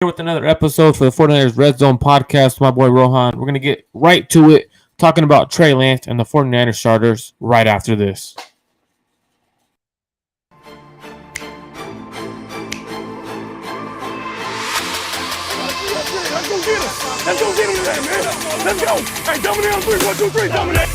Here with another episode for the 49ers RedZone podcast. My boy Rohan. We're going to get right to it, talking about Trey Lance and the 49ers starters right after this. Let's go get him today, man. Let's go. Hey, dominate on three. 1, 2, 3. Dominate.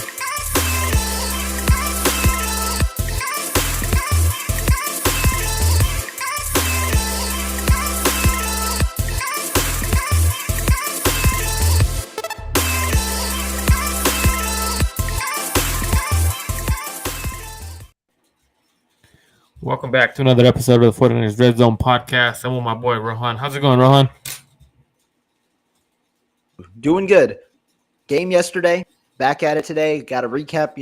Welcome back to another episode of the 49ers RedZone podcast. I'm with my boy Rohan. How's it going, Rohan? Doing good. Game yesterday, back at it today. Got a recap.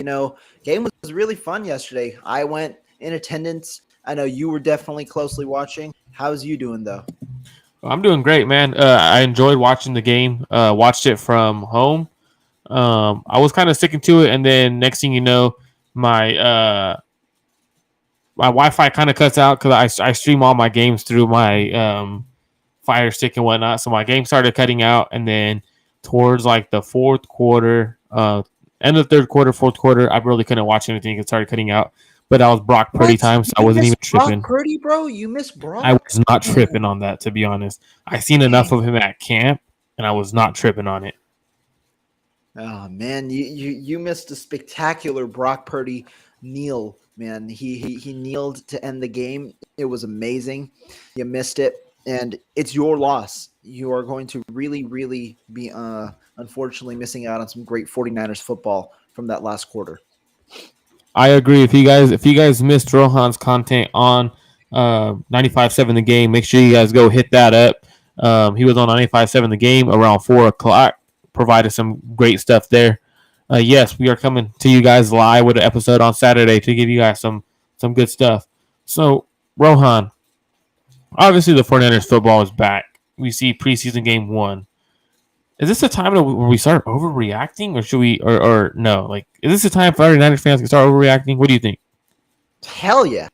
Game was really fun yesterday. I went in attendance. I know you were definitely closely watching. How's you doing, though? I'm doing great, man. I enjoyed watching the game. Watched it from home. I was kind of sticking to it, and then next thing you know, my Wi-Fi kind of cuts out because I stream all my games through my Fire Stick and whatnot. So my game started cutting out, and then towards like the fourth quarter, end of the third quarter, fourth quarter, I really couldn't watch anything. It started cutting out. But I was Brock Purdy time, so I wasn't even tripping. Brock Purdy, bro? You missed Brock? I was not tripping on that, to be honest. I seen enough of him at camp, and I was not tripping on it. Oh, man, you missed a spectacular Brock Purdy kneel, man. He kneeled to end the game. It was amazing. You missed it, and it's your loss. You are going to really, really be unfortunately missing out on some great 49ers football from that last quarter. I agree. If you guys missed Rohan's content on 95.7 The Game, make sure you guys go hit that up. He was on 95.7 The Game around 4 o'clock. Provided some great stuff there. Yes, we are coming to you guys live with an episode on Saturday to give you guys some good stuff. So, Rohan, obviously the 49ers football is back. We see preseason game 1. Is this a time where we start overreacting, or should we, or no? Like, is this a time for 49ers fans to start overreacting? What do you think? Hell yeah.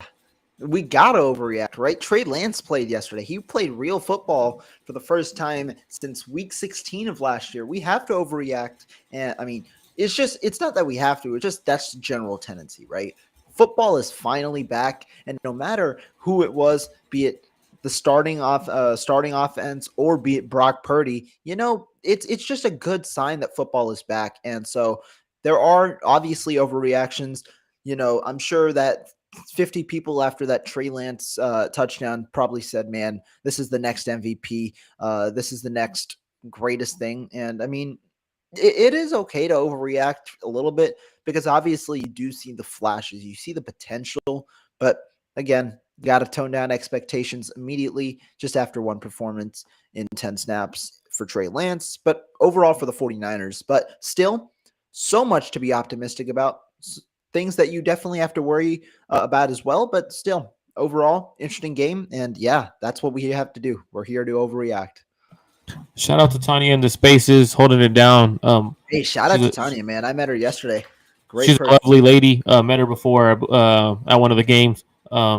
We got to overreact, right? Trey Lance played yesterday. He played real football for the first time since week 16 of last year. We have to overreact. And, I mean, it's not that we have to. It's just that's the general tendency, right? Football is finally back. And no matter who it was, be it the starting offense or be it Brock Purdy, it's just a good sign that football is back. And so there are obviously overreactions. I'm sure that 50 people after that Trey Lance touchdown probably said, man, this is the next MVP. This is the next greatest thing. And I mean, it is okay to overreact a little bit because obviously you do see the flashes, you see the potential, but again, got to tone down expectations immediately just after one performance in 10 snaps for Trey Lance, but overall for the 49ers. But still, so much to be optimistic about. Things that you definitely have to worry about as well, but still, overall, interesting game. And yeah, that's what we have to do. We're here to overreact. Shout out to Tanya in the spaces, holding it down. Hey, shout out to Tanya, man. I met her yesterday. Great she's person. a lovely lady. Met her before at one of the games.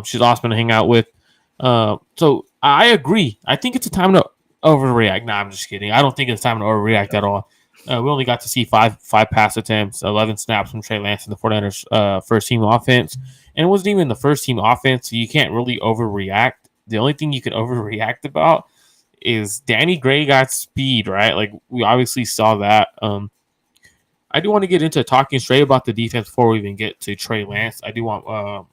She's awesome to hang out with. So I agree. I think it's a time to overreact. Nah, I'm just kidding. I don't think it's time to overreact at all. We only got to see five pass attempts, 11 snaps from Trey Lance in the 49ers first-team offense. And it wasn't even the first-team offense, so you can't really overreact. The only thing you can overreact about is Danny Gray got speed, right? Like, we obviously saw that. I do want to get into talking straight about the defense before we even get to Trey Lance. I do want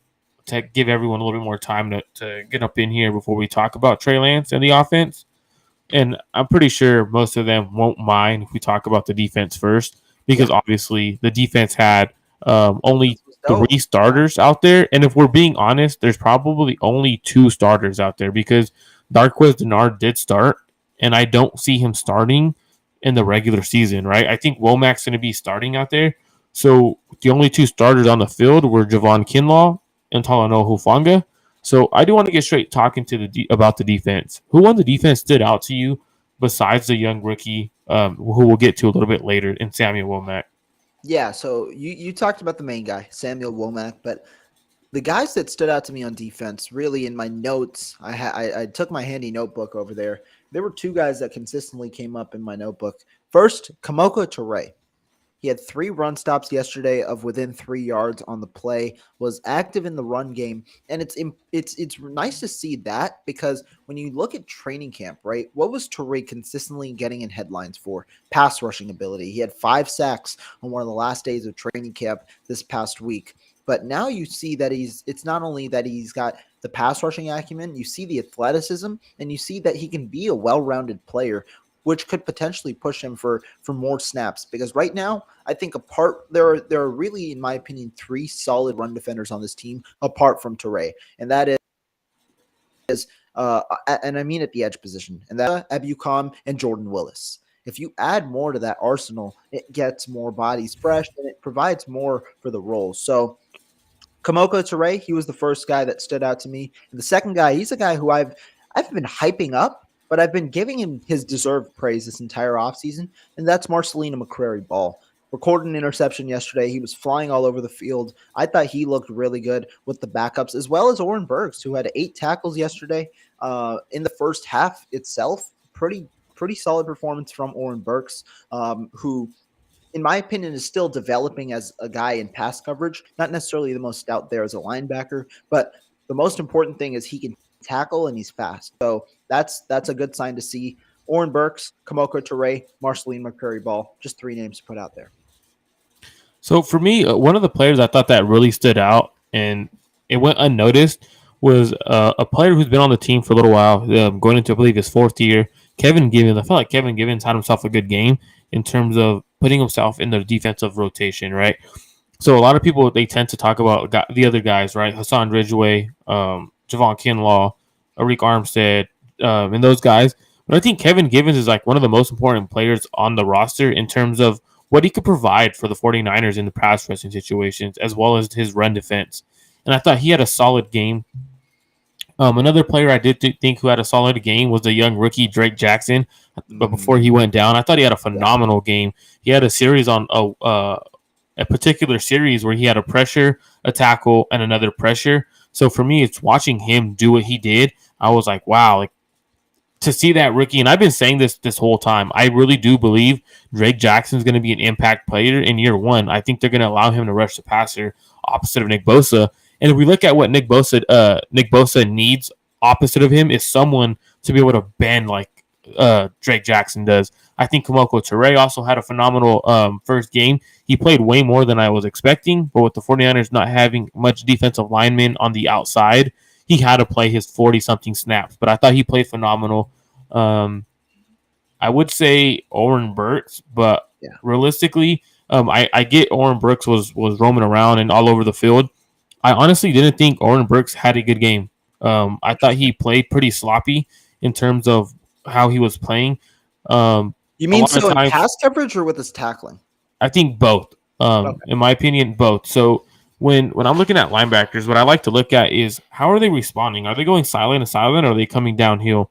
to give everyone a little bit more time to get up in here before we talk about Trey Lance and the offense. And I'm pretty sure most of them won't mind if we talk about the defense first, because obviously the defense had only 3 starters out there. And if we're being honest, there's probably only 2 starters out there because Darqueze Dennard did start, and I don't see him starting in the regular season, right? I think Womack's going to be starting out there. So the only 2 starters on the field were Javon Kinlaw and Talanoa Hufanga. So I do want to get straight talking to about the defense. Who on the defense stood out to you besides the young rookie, who we'll get to a little bit later, in Samuel Womack? Yeah, so you talked about the main guy, Samuel Womack, but the guys that stood out to me on defense, really in my notes, I took my handy notebook over there there were two guys that consistently came up in my notebook. First, Kamoko Ture. He had 3 run stops yesterday of within 3 yards on the play, was active in the run game, and it's nice to see that because when you look at training camp, right, what was Tariq consistently getting in headlines for? Pass rushing ability. He had 5 sacks on one of the last days of training camp this past week. But now you see that it's not only that he's got the pass rushing acumen, you see the athleticism, and you see that he can be a well-rounded player, which could potentially push him for more snaps. Because right now, I think there are really, in my opinion, 3 solid run defenders on this team apart from Ture, and that is and I mean at the edge position, and that Ebukam and Jordan Willis. If you add more to that arsenal, it gets more bodies fresh and it provides more for the role. So Kamoko Ture, he was the first guy that stood out to me. And the second guy, he's a guy who I've been hyping up, but I've been giving him his deserved praise this entire offseason, and that's Marcelino McCrary Ball. Recorded an interception yesterday. He was flying all over the field. I thought he looked really good with the backups, as well as Oren Burks, who had 8 tackles yesterday in the first half itself. Pretty solid performance from Oren Burks, who in my opinion, is still developing as a guy in pass coverage. Not necessarily the most out there as a linebacker, but the most important thing is he can tackle and he's fast. So that's a good sign to see. Oren Burks, Kamoko Ture, Marceline McCurry Ball, just 3 names to put out there. So for me, one of the players I thought that really stood out and it went unnoticed was a player who's been on the team for a little while, going into, I believe, his 4th year, Kevin Givens. I felt like Kevin Givens had himself a good game in terms of putting himself in the defensive rotation, right? So a lot of people, they tend to talk about the other guys, right? Hassan Ridgeway, Javon Kinlaw, Arik Armstead, and those guys. But I think Kevin Givens is like one of the most important players on the roster in terms of what he could provide for the 49ers in the pass rushing situations, as well as his run defense. And I thought he had a solid game. Another player I did think who had a solid game was the young rookie Drake Jackson. But before he went down, I thought he had a phenomenal game. He had a series on a particular series where he had a pressure, a tackle, and another pressure. So for me, it's watching him do what he did. I was like, wow, like to see that rookie. And I've been saying this whole time. I really do believe Drake Jackson is going to be an impact player in year 1. I think they're going to allow him to rush the passer opposite of Nick Bosa. And if we look at what Nick Bosa needs opposite of him is someone to be able to bend like Drake Jackson does. I think Kamoko Ture also had a phenomenal first game. He played way more than I was expecting, but with the 49ers not having much defensive linemen on the outside, he had to play his 40-something snaps. But I thought he played phenomenal. I would say Oren Burks, but realistically, I get Oren Burks was roaming around and all over the field. I honestly didn't think Oren Burks had a good game. I thought he played pretty sloppy in terms of how he was playing. You mean so in pass coverage or with his tackling? I think both. In my opinion, both. So when I'm looking at linebackers, what I like to look at is how are they responding? Are they going sideline to sideline or are they coming downhill?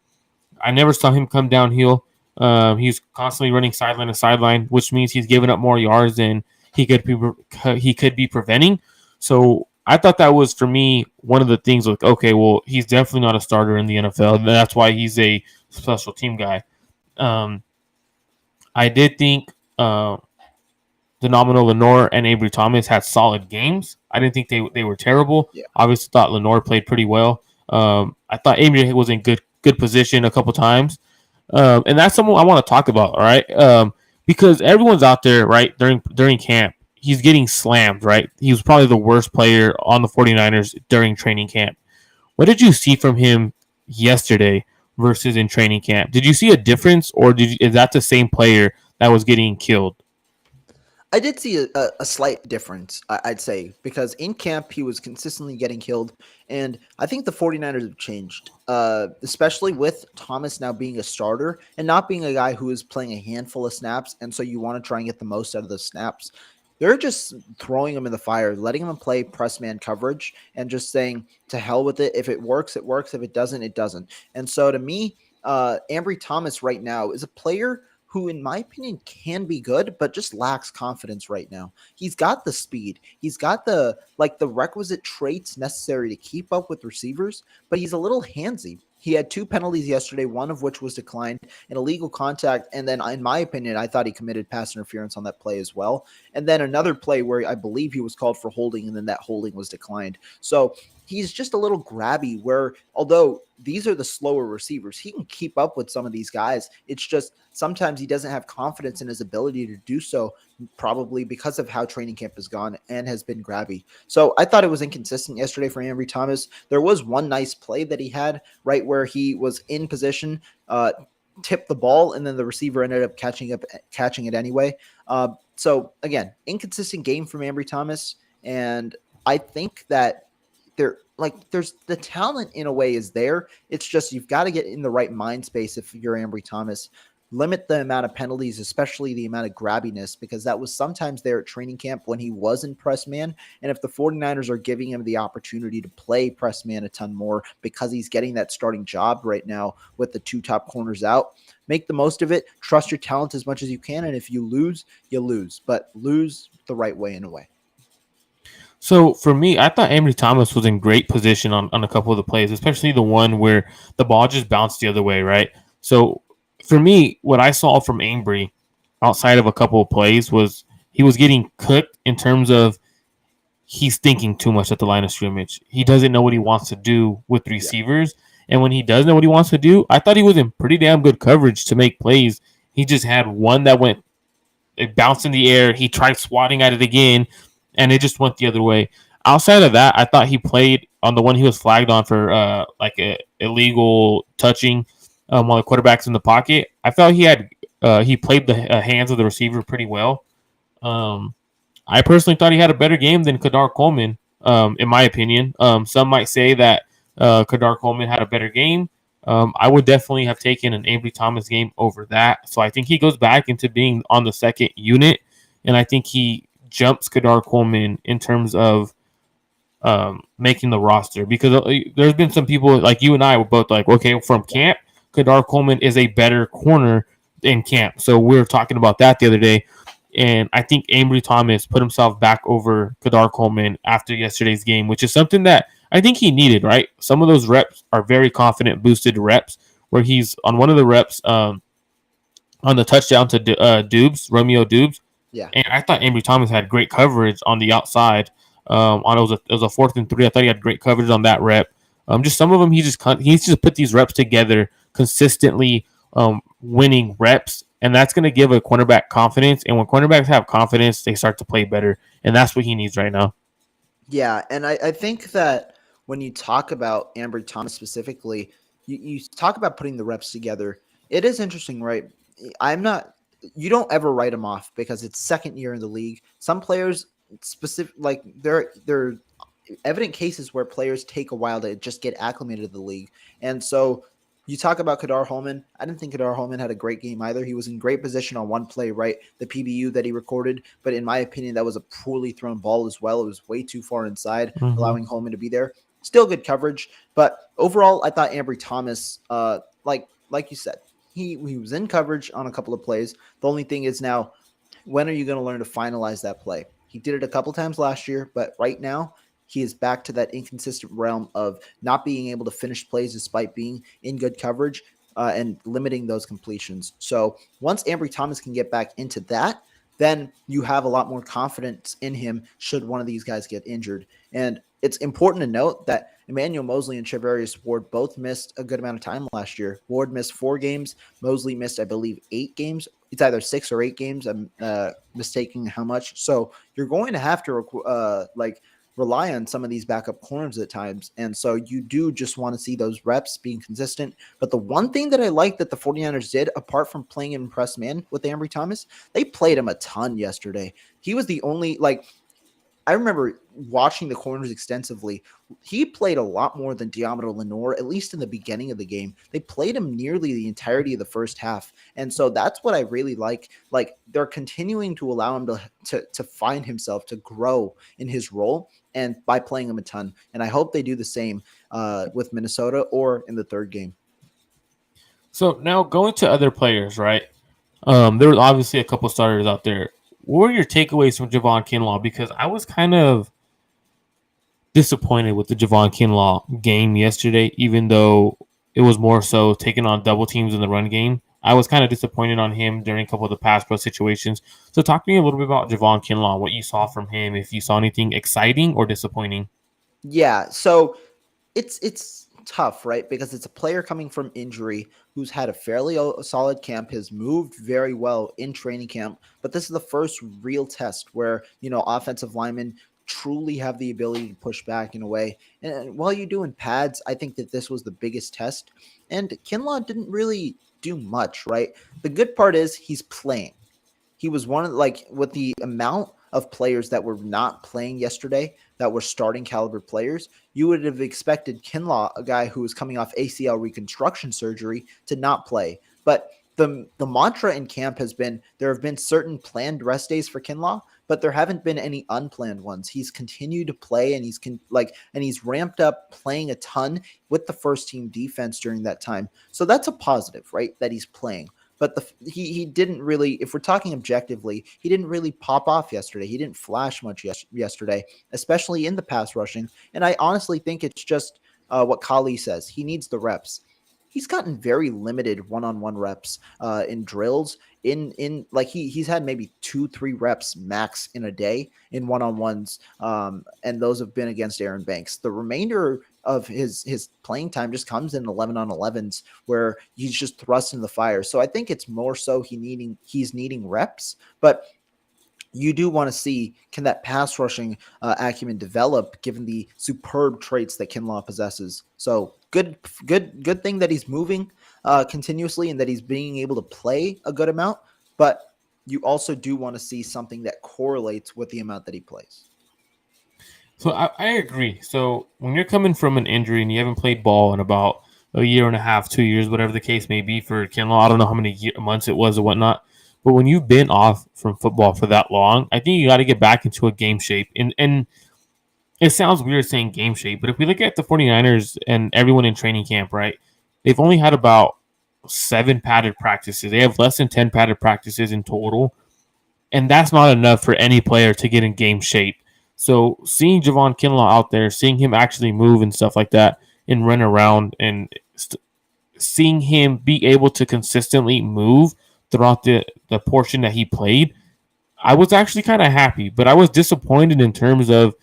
I never saw him come downhill. He's constantly running sideline to sideline, which means he's giving up more yards than he could be preventing. So I thought that was, for me, one of the things like, okay, well, he's definitely not a starter in the NFL. That's why he's a special team guy. I did think Phenomenal Lenore and Avery Thomas had solid games. I didn't think they were terrible. Yeah. Obviously thought Lenore played pretty well. I thought Avery was in good position a couple times. And that's something I want to talk about, all right? Because everyone's out there, right, during camp. He's getting slammed, right? He was probably the worst player on the 49ers during training camp. What did you see from him yesterday versus in training camp? Did you see a difference, or is that the same player that was getting killed? I did see a slight difference, I'd say, because in camp he was consistently getting killed, and I think the 49ers have changed, especially with Thomas now being a starter and not being a guy who is playing a handful of snaps, and so you want to try and get the most out of those snaps. They're just throwing him in the fire, letting him play press man coverage and just saying, to hell with it. If it works, it works. If it doesn't, it doesn't. And so to me, Ambry Thomas right now is a player who, in my opinion, can be good, but just lacks confidence right now. He's got the speed. He's got the requisite traits necessary to keep up with receivers, but he's a little handsy. He had 2 penalties yesterday, one of which was declined, an illegal contact, and then in my opinion, I thought he committed pass interference on that play as well. And then another play where I believe he was called for holding, and then that holding was declined. So he's just a little grabby where, although these are the slower receivers, he can keep up with some of these guys. It's just sometimes he doesn't have confidence in his ability to do so, probably because of how training camp has gone and has been grabby. So I thought it was inconsistent yesterday for Ambry Thomas. There was one nice play that he had right where he was in position, tipped the ball, and then the receiver ended up catching it anyway. So again, inconsistent game from Ambry Thomas, and I think that there's the talent in a way is there. It's just you've got to get in the right mind space if you're Ambry Thomas. Limit the amount of penalties, especially the amount of grabbiness, because that was sometimes there at training camp when he wasn't press man. And if the 49ers are giving him the opportunity to play press man a ton more because he's getting that starting job right now with the 2 top corners out, make the most of it. Trust your talent as much as you can. And if you lose, you lose, but lose the right way in a way. So for me, I thought Ambry Thomas was in great position on a couple of the plays, especially the one where the ball just bounced the other way, right? So for me, what I saw from Ambry outside of a couple of plays was he was getting cooked in terms of he's thinking too much at the line of scrimmage. He doesn't know what he wants to do with receivers. Yeah. And when he does know what he wants to do, I thought he was in pretty damn good coverage to make plays. He just had one that it bounced in the air. He tried swatting at it again, and it just went the other way. Outside of that, I thought he played on the one he was flagged on for a illegal touching while the quarterback's in the pocket. I felt he played the hands of the receiver pretty well. I personally thought he had a better game than Kadar Coleman, in my opinion. Some might say that Kadar Coleman had a better game. I would definitely have taken an Ambry Thomas game over that. So I think he goes back into being on the second unit, and I think he jumps Kadar Coleman in terms of making the roster, because there's been some people like you and I were both like, okay, from camp, Kadar Coleman is a better corner in camp. So we were talking about that the other day, and I think Ambry Thomas put himself back over Kadar Coleman after yesterday's game, which is something that I think he needed, right? Some of those reps are very confident boosted reps where he's on one of the reps on the touchdown to Romeo Dubes. Yeah. And I thought Ambry Thomas had great coverage on the outside. It was a 4th and 3. I thought he had great coverage on that rep. Just some of them, he's just put these reps together consistently, winning reps, and that's going to give a cornerback confidence. And when cornerbacks have confidence, they start to play better, and that's what he needs right now. Yeah, and I think that when you talk about Ambry Thomas specifically, you talk about putting the reps together. It is interesting, right? You don't ever write him off because it's second year in the league. Some players there are evident cases where players take a while to just get acclimated to the league. And so you talk about Kadar Hollman. I didn't think Kadar Hollman had a great game either. He was in great position on one play, right? The PBU that he recorded. But in my opinion, that was a poorly thrown ball as well. It was way too far inside, allowing Hollman to be there. Still good coverage. But overall, I thought Ambry Thomas, like you said, he was in coverage on a couple of plays. The only thing is now, when are you going to learn to finalize that play? He did it a couple times last year, but right now he is back to that inconsistent realm of not being able to finish plays despite being in good coverage and limiting those completions. So once Ambry Thomas can get back into that, then you have a lot more confidence in him should one of these guys get injured. And it's important to note that Emmanuel Moseley and Tavares Ward both missed a good amount of time last year. Ward missed 4 games. Moseley missed, I believe, 8 games. It's either 6 or 8 games. I'm mistaking how much. So you're going to have to rely on some of these backup corners at times. And so you do just want to see those reps being consistent. But the one thing that I like that the 49ers did, apart from playing him press man with Ambry Thomas, they played him a ton yesterday. He was the only, I remember watching the corners extensively. He played a lot more than Diamado Lenore, at least in the beginning of the game. They played him nearly the entirety of the first half. And so that's what I really like. Like, they're continuing to allow him to find himself, to grow in his role, and by playing him a ton. And I hope they do the same with Minnesota or in the third game. So now going to other players, right? There was obviously a couple starters out there. What were your takeaways from Javon Kinlaw? Because I was kind of disappointed with the Javon Kinlaw game yesterday, even though it was more so taking on double teams in the run game. I was kind of disappointed on him during a couple of the pass pro situations. So talk to me a little bit about Javon Kinlaw, what you saw from him, if you saw anything exciting or disappointing. Yeah, so it's tough, right? Because it's a player coming from injury who's had a fairly solid camp, has moved very well in training camp, but this is the first real test where, offensive linemen truly have the ability to push back in a way. And while you do in pads, I think that this was the biggest test. And Kinlaw didn't really do much, right? The good part is he's playing. He was one of with the amount of players that were not playing yesterday that were starting caliber players, you would have expected Kinlaw, a guy who was coming off ACL reconstruction surgery, to not play. But the mantra in camp has been there have been certain planned rest days for Kinlaw, but there haven't been any unplanned ones. He's continued to play and he's ramped up playing a ton with the first team defense during that time. So that's a positive, right? That he's playing. But he didn't really, if we're talking objectively, he didn't really pop off yesterday. He didn't flash much yesterday, especially in the pass rushing. And I honestly think it's just what Kali says. He needs the reps. He's gotten very limited one-on-one reps in drills. He's had maybe 2-3 reps max in a day in one-on-ones, and those have been against Aaron Banks. The remainder of his playing time just comes in 11-on-11s where he's just thrust into the fire. So I think it's more so he's needing reps, but you do want to see, can that pass rushing acumen develop given the superb traits that Kinlaw possesses. So good thing that he's moving continuously and that he's being able to play a good amount, but you also do want to see something that correlates with the amount that he plays. So I agree. So when you're coming from an injury and you haven't played ball in about a year and a half, 2 years, whatever the case may be for Kinlaw, I don't know how many months it was or whatnot, but when you've been off from football for that long, I think you got to get back into a game shape. And it sounds weird saying game shape, but if we look at the 49ers and everyone in training camp, right, they've only had about 7 padded practices. They have less than 10 padded practices in total, and that's not enough for any player to get in game shape. So seeing Javon Kinlaw out there, seeing him actually move and stuff like that and run around and seeing him be able to consistently move throughout the portion that he played, I was actually kind of happy, but I was disappointed in terms of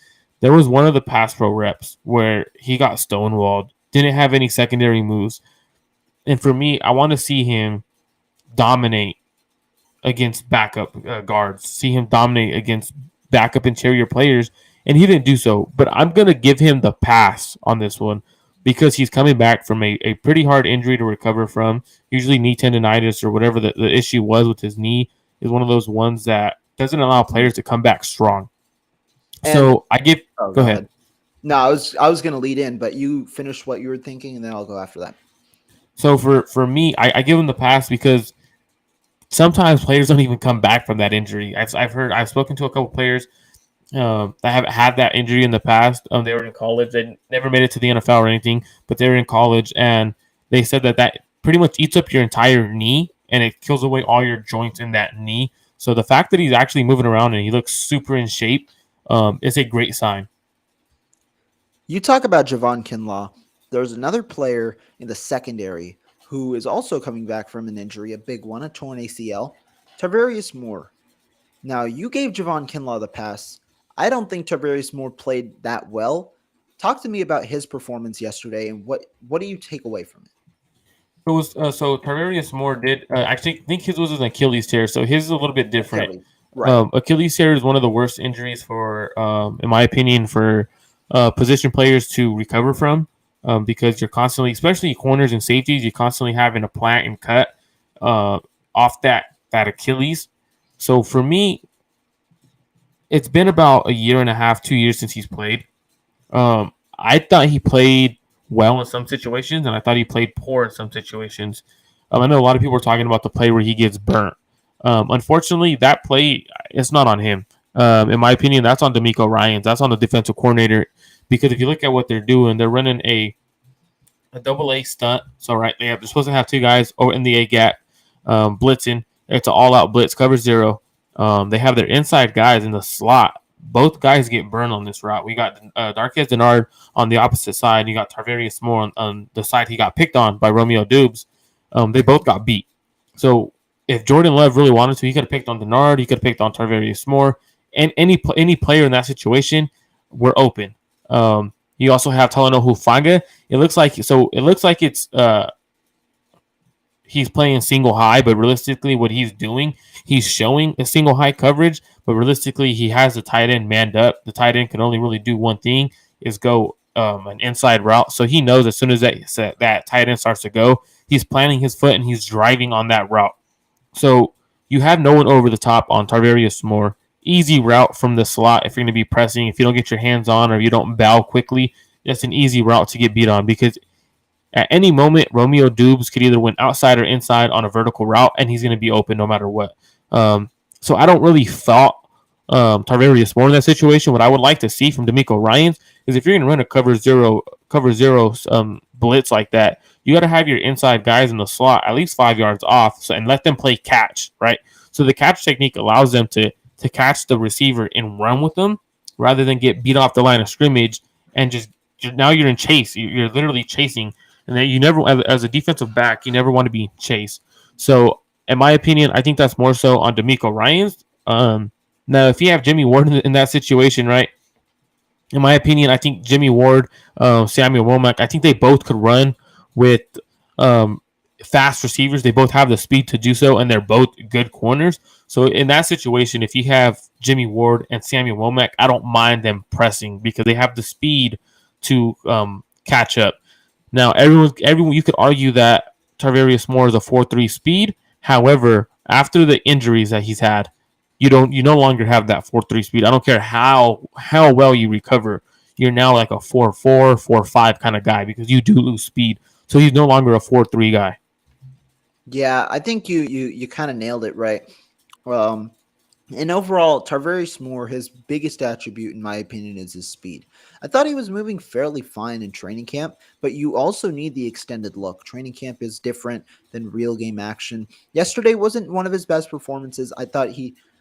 there was one of the pass pro reps where he got stonewalled, didn't have any secondary moves. And for me, I want to see him dominate against backup guards, see him dominate against backup interior players, and he didn't do so. But I'm going to give him the pass on this one because he's coming back from a pretty hard injury to recover from. Usually knee tendonitis or whatever the issue was with his knee is one of those ones that doesn't allow players to come back strong. And, so I give go ahead. No, I was going to lead in, but you finish what you were thinking, and then I'll go after that. So for me, I give him the pass because sometimes players don't even come back from that injury. I've spoken to a couple players that have had that injury in the past. They were in college. They never made it to the NFL or anything, but they were in college, and they said that pretty much eats up your entire knee, and it kills away all your joints in that knee. So the fact that he's actually moving around and he looks super in shape is a great sign. You talk about Javon Kinlaw. There's another player in the secondary who is also coming back from an injury, a big one, a torn ACL, Tavares Moore. Now, you gave Javon Kinlaw the pass. I don't think Tavares Moore played that well. Talk to me about his performance yesterday, and what do you take away from it? It was so Tavares Moore did. I think his was an Achilles tear, so his is a little bit different. Right. Achilles tear is one of the worst injuries for, in my opinion, for position players to recover from. Because you're constantly, especially corners and safeties, you're constantly having to plant and cut off that Achilles. So for me, it's been about a year and a half, 2 years since he's played. I thought he played well in some situations, and I thought he played poor in some situations. I know a lot of people are talking about the play where he gets burnt. Unfortunately, that play, it's not on him. In my opinion, that's on D'Amico Ryans. That's on the defensive coordinator. Because if you look at what they're doing, they're running a double A stunt. So they're supposed to have 2 guys in the A gap blitzing. It's an all-out blitz, cover 0. They have their inside guys in the slot both guys get burned on this route. We got Darquez Denard on the opposite side. You got Tavares Moore on the side he got picked on by Romeo Dubes. They both got beat. So if Jordan Love really wanted to, he could have picked on Denard. He could have picked on Tavares Moore. And any player in that situation, we're open. You also have Talanoa Hufanga. It looks like it's he's playing single high, but realistically, what he's doing, he's showing a single high coverage, but realistically, he has the tight end manned up. The tight end can only really do one thing, is go an inside route. So he knows as soon as that tight end starts to go, he's planting his foot and he's driving on that route. So you have no one over the top on Tavares Moore. Easy route from the slot if you're going to be pressing. If you don't get your hands on or you don't bow quickly, that's an easy route to get beat on because at any moment, Romeo Dubes could either win outside or inside on a vertical route, and he's going to be open no matter what. So I don't really fault Tavares Moore in that situation. What I would like to see from D'Amico Ryans is if you're going to run a cover zero blitz like that, you got to have your inside guys in the slot at least 5 yards off and let them play catch, right? So the catch technique allows them to catch the receiver and run with them rather than get beat off the line of scrimmage and now you're in chase. You're literally chasing. And then you never, as a defensive back, you never want to be chased. So, in my opinion, I think that's more so on D'Amico Ryans. Now, if you have Jimmy Ward in that situation, right? In my opinion, I think Jimmy Ward, Samuel Womack, I think they both could run with fast receivers. They both have the speed to do so, and they're both good corners. So, in that situation, if you have Jimmy Ward and Samuel Womack, I don't mind them pressing because they have the speed to catch up. Now, everyone, you could argue that Tavares Moore is a 4.3 speed. However, after the injuries that he's had, you no longer have that 4.3 speed. I don't care how well you recover. You're now like a 4.4, 4.5 kind of guy because you do lose speed. So he's no longer a 4.3 guy. Yeah, I think you kind of nailed it right. And overall, Tavares Moore, his biggest attribute, in my opinion, is his speed. I thought he was moving fairly fine in training camp, but you also need the extended look. Training camp is different than real game action. Yesterday wasn't one of his best performances. I thought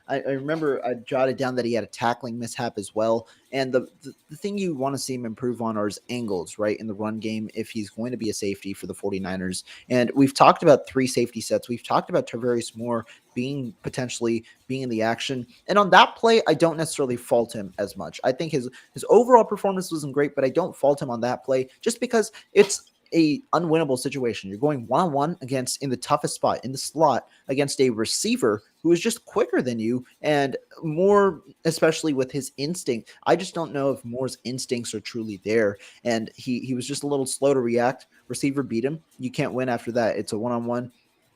I remember I jotted down that he had a tackling mishap as well. And the thing you want to see him improve on are his angles, right, in the run game if he's going to be a safety for the 49ers. And we've talked about 3 safety sets. We've talked about Tavares Moore potentially being in the action. And on that play, I don't necessarily fault him as much. I think his overall performance wasn't great, but I don't fault him on that play just because it's a unwinnable situation. You're going one-on-one against in the toughest spot in the slot against a receiver who is just quicker than you and more, especially with his instinct. I just don't know if Moore's instincts are truly there. And he was just a little slow to react. Receiver beat him. You can't win after that. It's a one-on-one.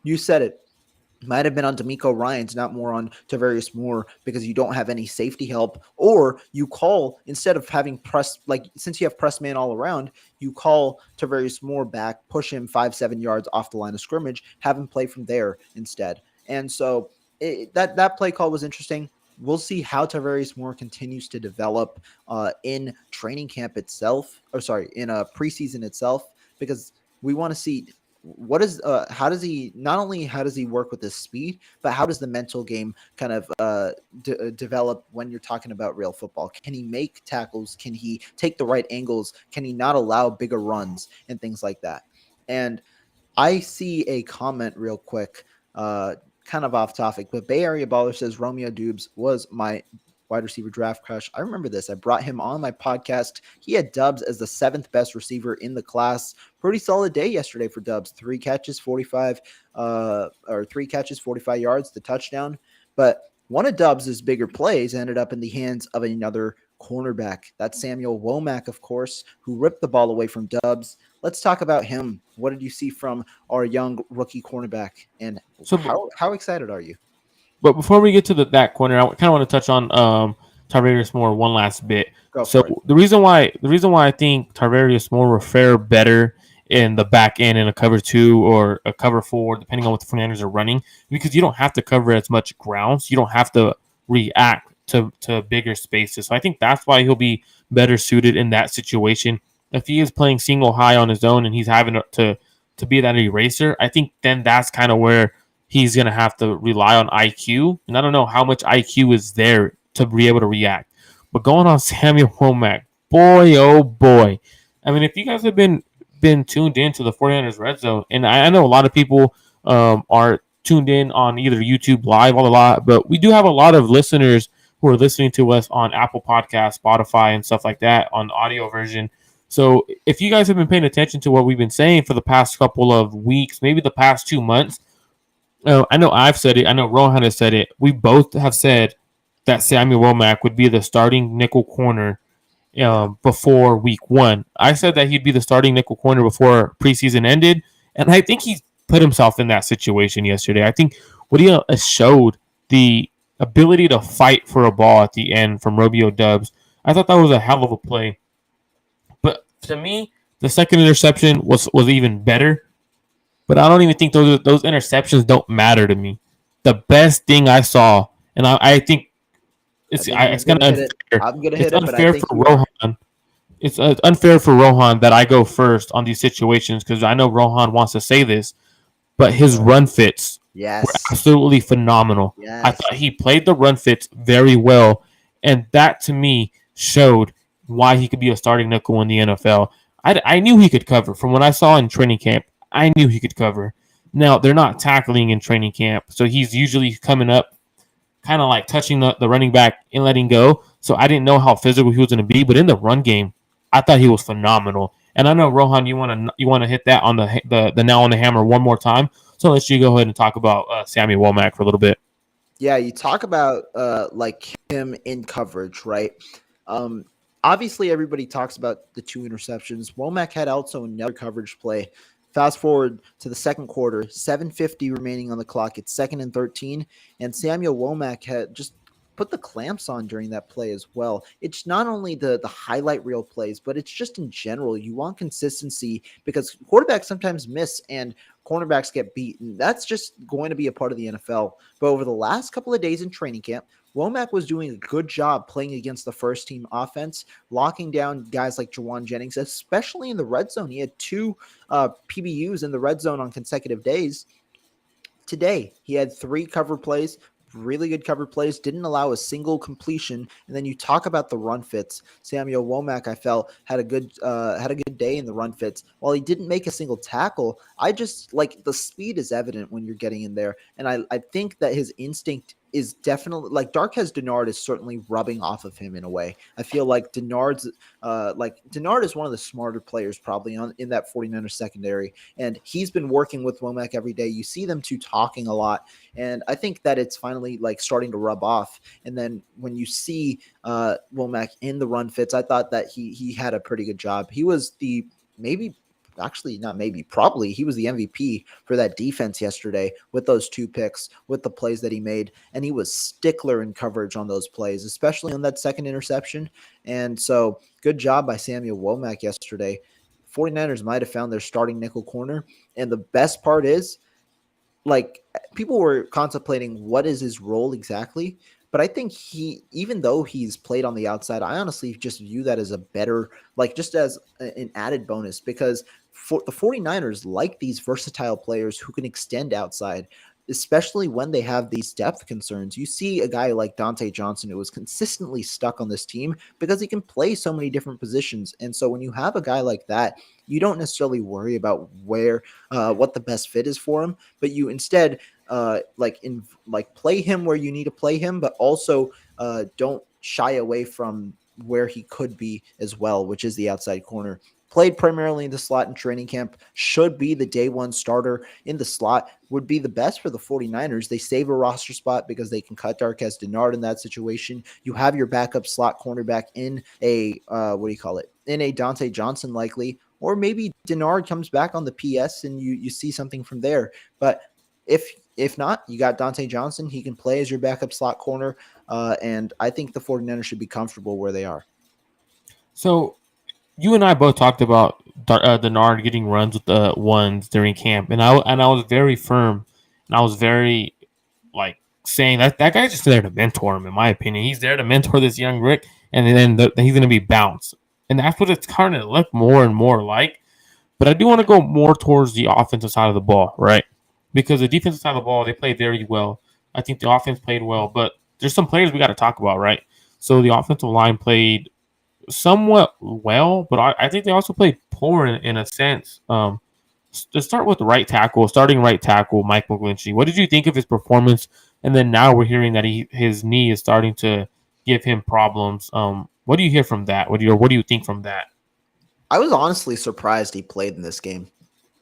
You said it. Might have been on D'Amico Ryans, not more on Tavares Moore because you don't have any safety help, or you call instead of having press, like since you have press man all around, you call Tavares Moore back, push him 5-7 yards off the line of scrimmage, have him play from there instead. And so that play call was interesting. We'll see how Tavares Moore continues to develop in training camp itself, in preseason itself, because we want to see how does he work with his speed, but how does the mental game kind of develop when you're talking about real football? Can he make tackles? Can he take the right angles? Can he not allow bigger runs and things like that? And I see a comment real quick, kind of off topic, but Bay Area Baller says Romeo Dubes was my wide receiver draft crush. I remember this. I brought him on my podcast. He had Dubs as the 7th best receiver in the class. Pretty solid day yesterday for Dubs. 3 catches, 45 yards, the touchdown. But one of Dubs' bigger plays ended up in the hands of another cornerback. That's Samuel Womack, of course, who ripped the ball away from Dubs. Let's talk about him. What did you see from our young rookie cornerback? And so how excited are you? But before we get to that corner, I kind of want to touch on Tavares Moore one last bit. The reason why I think Tavares Moore will fare better in the back end in a cover 2 or a cover 4, depending on what the 49ers are running, because you don't have to cover as much ground. So you don't have to react to bigger spaces. So I think that's why he'll be better suited in that situation. If he is playing single high on his own and he's having to be that eraser, I think then that's kind of where he's going to have to rely on IQ. And I don't know how much IQ is there to be able to react. But going on Samuel Womack, boy, oh boy. I mean, if you guys have been tuned in to the 49ers Red Zone, and I know a lot of people are tuned in on either YouTube Live a lot, but we do have a lot of listeners who are listening to us on Apple Podcasts, Spotify, and stuff like that on the audio version. So if you guys have been paying attention to what we've been saying for the past couple of weeks, maybe the past 2 months, I know I've said it. I know Rohan has said it. We both have said that Samuel Womack would be the starting nickel corner before week 1. I said that he'd be the starting nickel corner before preseason ended, and I think he put himself in that situation yesterday. I think what he showed the ability to fight for a ball at the end from Romeo Dubs. I thought that was a hell of a play. But to me, the second interception was even better. But I don't even think those interceptions don't matter to me. The best thing I saw, and I think it's kind of unfair. I'm gonna It's hit it, but I unfair think for Rohan. It's unfair for Rohan that I go first on these situations because I know Rohan wants to say this, but his run fits were absolutely phenomenal. I thought he played the run fits very well, and that to me showed why he could be a starting nickel in the NFL. I knew he could cover from what I saw in training camp. I knew he could cover. Now they're not tackling in training camp, so he's usually coming up, kind of like touching the running back and letting go. So I didn't know how physical he was going to be, but in the run game, I thought he was phenomenal. And I know Rohan, you want to hit that on the nail on the hammer one more time. So I'll let you go ahead and talk about Samuel Womack for a little bit. Yeah, you talk about like him in coverage, right? Obviously, everybody talks about the 2 interceptions. Womack had also another coverage play. Fast forward to the second quarter, 7:50 remaining on the clock. It's 2nd and 13, and Samuel Womack had just put the clamps on during that play as well. It's not only the highlight reel plays, but it's just in general. You want consistency because quarterbacks sometimes miss and cornerbacks get beaten. That's just going to be a part of the NFL. But over the last couple of days in training camp, Womack was doing a good job playing against the first team offense, locking down guys like Javon Jennings, especially in the red zone. He had 2 PBUs in the red zone on consecutive days. Today, he had 3 cover plays, really good cover plays, didn't allow a single completion. And then you talk about the run fits. Samuel Womack, I felt, had a good day in the run fits. While he didn't make a single tackle, I just like the speed is evident when you're getting in there. And I think that his instinct is definitely like Darqueze Dennard is certainly rubbing off of him in a way. I feel like Dennard is one of the smarter players probably in that 49ers secondary, and he's been working with Womack every day. You see them 2 talking a lot, and I think that it's finally like starting to rub off. And then when you see Womack in the run fits, I thought that he had a pretty good job. He was probably he was the MVP for that defense yesterday with those 2 picks, with the plays that he made. And he was stickler in coverage on those plays, especially on that second interception. And so good job by Samuel Womack yesterday. 49ers might have found their starting nickel corner. And the best part is, like, people were contemplating what is his role exactly. But I think even though he's played on the outside, I honestly just view that as a better, like just as an added bonus, because for the 49ers like these versatile players who can extend outside, especially when they have these depth concerns. You see a guy like Dante Johnson who is consistently stuck on this team because he can play so many different positions. And so when you have a guy like that, you don't necessarily worry about what the best fit is for him, but you instead play him where you need to play him, but also don't shy away from where he could be as well, which is the outside corner. Played primarily in the slot in training camp, should be the day 1 starter in the slot, would be the best for the 49ers. They save a roster spot because they can cut Darqueze Dennard in that situation. You have your backup slot cornerback in a in a Dante Johnson likely, or maybe Dennard comes back on the PS and you see something from there. But if not, you got Dante Johnson. He can play as your backup slot corner, and I think the 49ers should be comfortable where they are. So you and I both talked about Dennard getting runs with the ones during camp, and I was very firm, and I was very saying that guy's just there to mentor him. In my opinion, he's there to mentor this young Rick, and then he's going to be bounced, and that's what it's kind of looked more and more like. But I do want to go more towards the offensive side of the ball, right? Because the defensive side of the ball, they played very well. I think the offense played well, but there's some players we got to talk about, right? So the offensive line played somewhat well, but I think they also played poor in a sense. To start with starting right tackle, Mike McGlinchey. What did you think of his performance? And then now we're hearing that his knee is starting to give him problems. What do you hear from that? What do you think from that? I was honestly surprised he played in this game.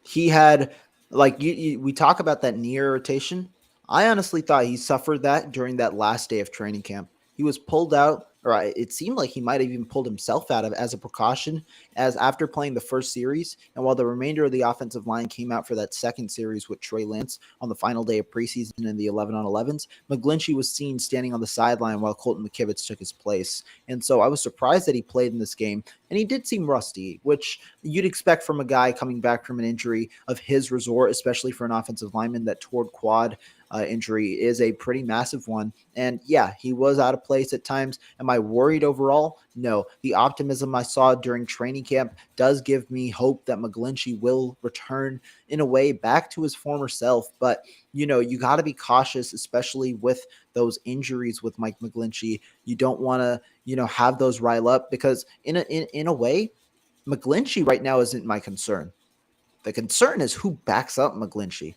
He had like we talk about that knee irritation. I honestly thought he suffered that during that last day of training camp. He was pulled out, or it seemed like he might have even pulled himself out of as a precaution, as after playing the first series, and while the remainder of the offensive line came out for that second series with Trey Lance on the final day of preseason in the 11-on-11s, McGlinchey was seen standing on the sideline while Colton McKivitz took his place. And so I was surprised that he played in this game, and he did seem rusty, which you'd expect from a guy coming back from an injury of his resort, especially for an offensive lineman. That toward quad injury is a pretty massive one. And yeah, he was out of place at times. Am I worried overall? No. The optimism I saw during training camp does give me hope that McGlinchey will return in a way back to his former self. But, you got to be cautious, especially with those injuries with Mike McGlinchey. You don't want to, have those rile up, because in a way, McGlinchey right now isn't my concern. The concern is who backs up McGlinchey.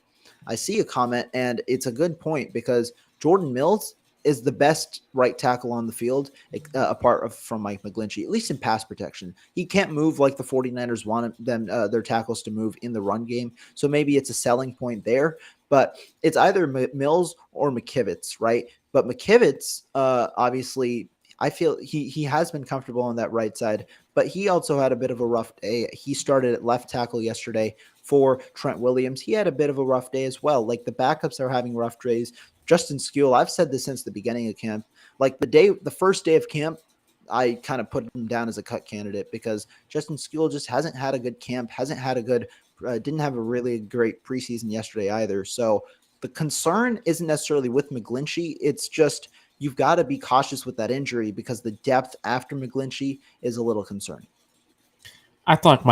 I see a comment, and it's a good point, because Jordan Mills is the best right tackle on the field, apart from Mike McGlinchey, at least in pass protection. He can't move like the 49ers want them their tackles to move in the run game, so maybe it's a selling point there. But it's either Mills or McKivitz, right? But McKivitz, obviously, I feel he has been comfortable on that right side, but he also had a bit of a rough day. He started at left tackle yesterday for Trent Williams. He had a bit of a rough day as well. Like, the backups are having rough days. Justin Skule, I've said this since the beginning of camp. Like, the first day of camp, I kind of put him down as a cut candidate, because Justin Skule just hasn't had a good camp, didn't have a really great preseason yesterday either. So the concern isn't necessarily with McGlinchey. It's just you've got to be cautious with that injury, because the depth after McGlinchey is a little concerning. I thought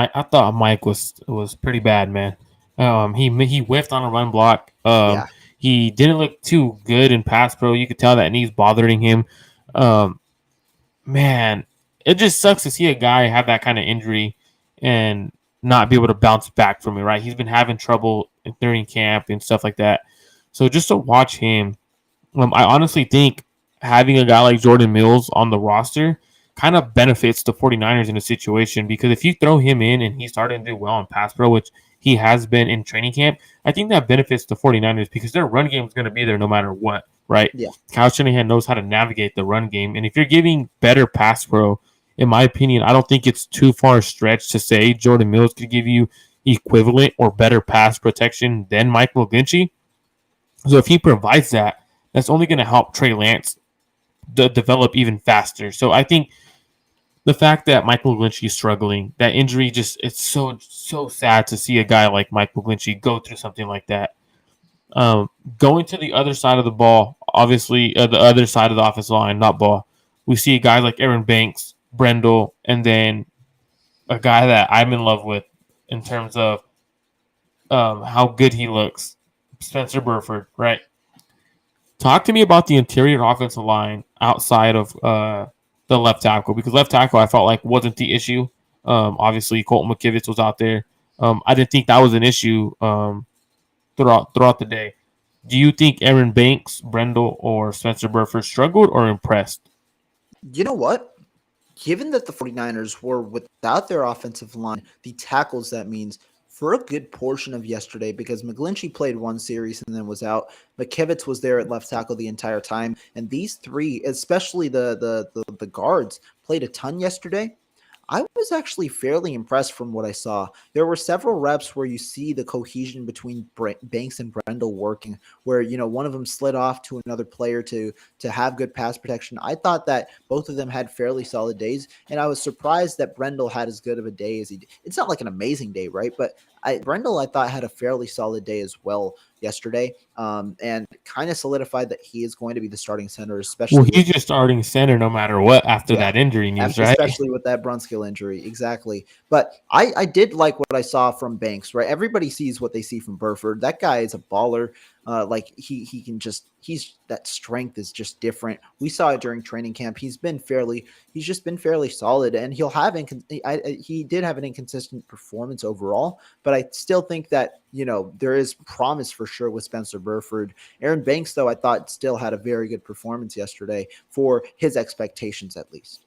Mike was pretty bad, man. He whiffed on a run block. Yeah. He didn't look too good in pass pro. You could tell that knee's bothering him. Um, man, it just sucks to see a guy have that kind of injury and not be able to bounce back from it. Right? He's been having trouble during camp and stuff like that. So just to watch him, I honestly think having a guy like Jordan Mills on the roster kind of benefits the 49ers in a situation, because if you throw him in and he's starting to do well in pass pro, which he has been in training camp, I think that benefits the 49ers, because their run game is going to be there no matter what, right? Yeah. Kyle Shanahan knows how to navigate the run game. And if you're giving better pass pro, in my opinion, I don't think it's too far stretched to say Jordan Mills could give you equivalent or better pass protection than Mike McGlinchey. So if he provides that, that's only going to help Trey Lance develop even faster. So I think the fact that Michael McGlinchey is struggling, that injury, it's so sad to see a guy like Michael McGlinchey go through something like that. Going to the other side of the ball, obviously the other side of the offensive line, not ball. We see guys like Aaron Banks, Brendel, and then a guy that I'm in love with in terms of how good he looks, Spencer Burford, right? Talk to me about the interior offensive line outside of the left tackle, because left tackle I felt like wasn't the issue. Obviously, Colton McKivitz was out there. I didn't think that was an issue throughout the day. Do you think Aaron Banks, Brendel, or Spencer Burford struggled or impressed? You know what? Given that the 49ers were without their offensive line, the tackles, that means, for a good portion of yesterday, because McGlinchey played one series and then was out. McKivitz was there at left tackle the entire time, and these three, especially the guards, played a ton yesterday. I was actually fairly impressed from what I saw. There were several reps where you see the cohesion between Banks and Brendel working, where one of them slid off to another player to have good pass protection. I thought that both of them had fairly solid days, and I was surprised that Brendel had as good of a day as he did. It's not like an amazing day, right? But Brendel, I thought, had a fairly solid day as well yesterday, and kind of solidified that he is going to be the starting center, especially. Well, he's just starting center no matter what after that injury news, right? Especially with that Brunskill injury, exactly. But I did like what I saw from Banks, right? Everybody sees what they see from Burford. That guy is a baller. Like he can just that strength is just different. We saw it during training camp. He's just been fairly solid, and he did have an inconsistent performance overall, but I still think that there is promise for sure with Spencer Burford. Aaron Banks, though, I thought still had a very good performance yesterday for his expectations at least.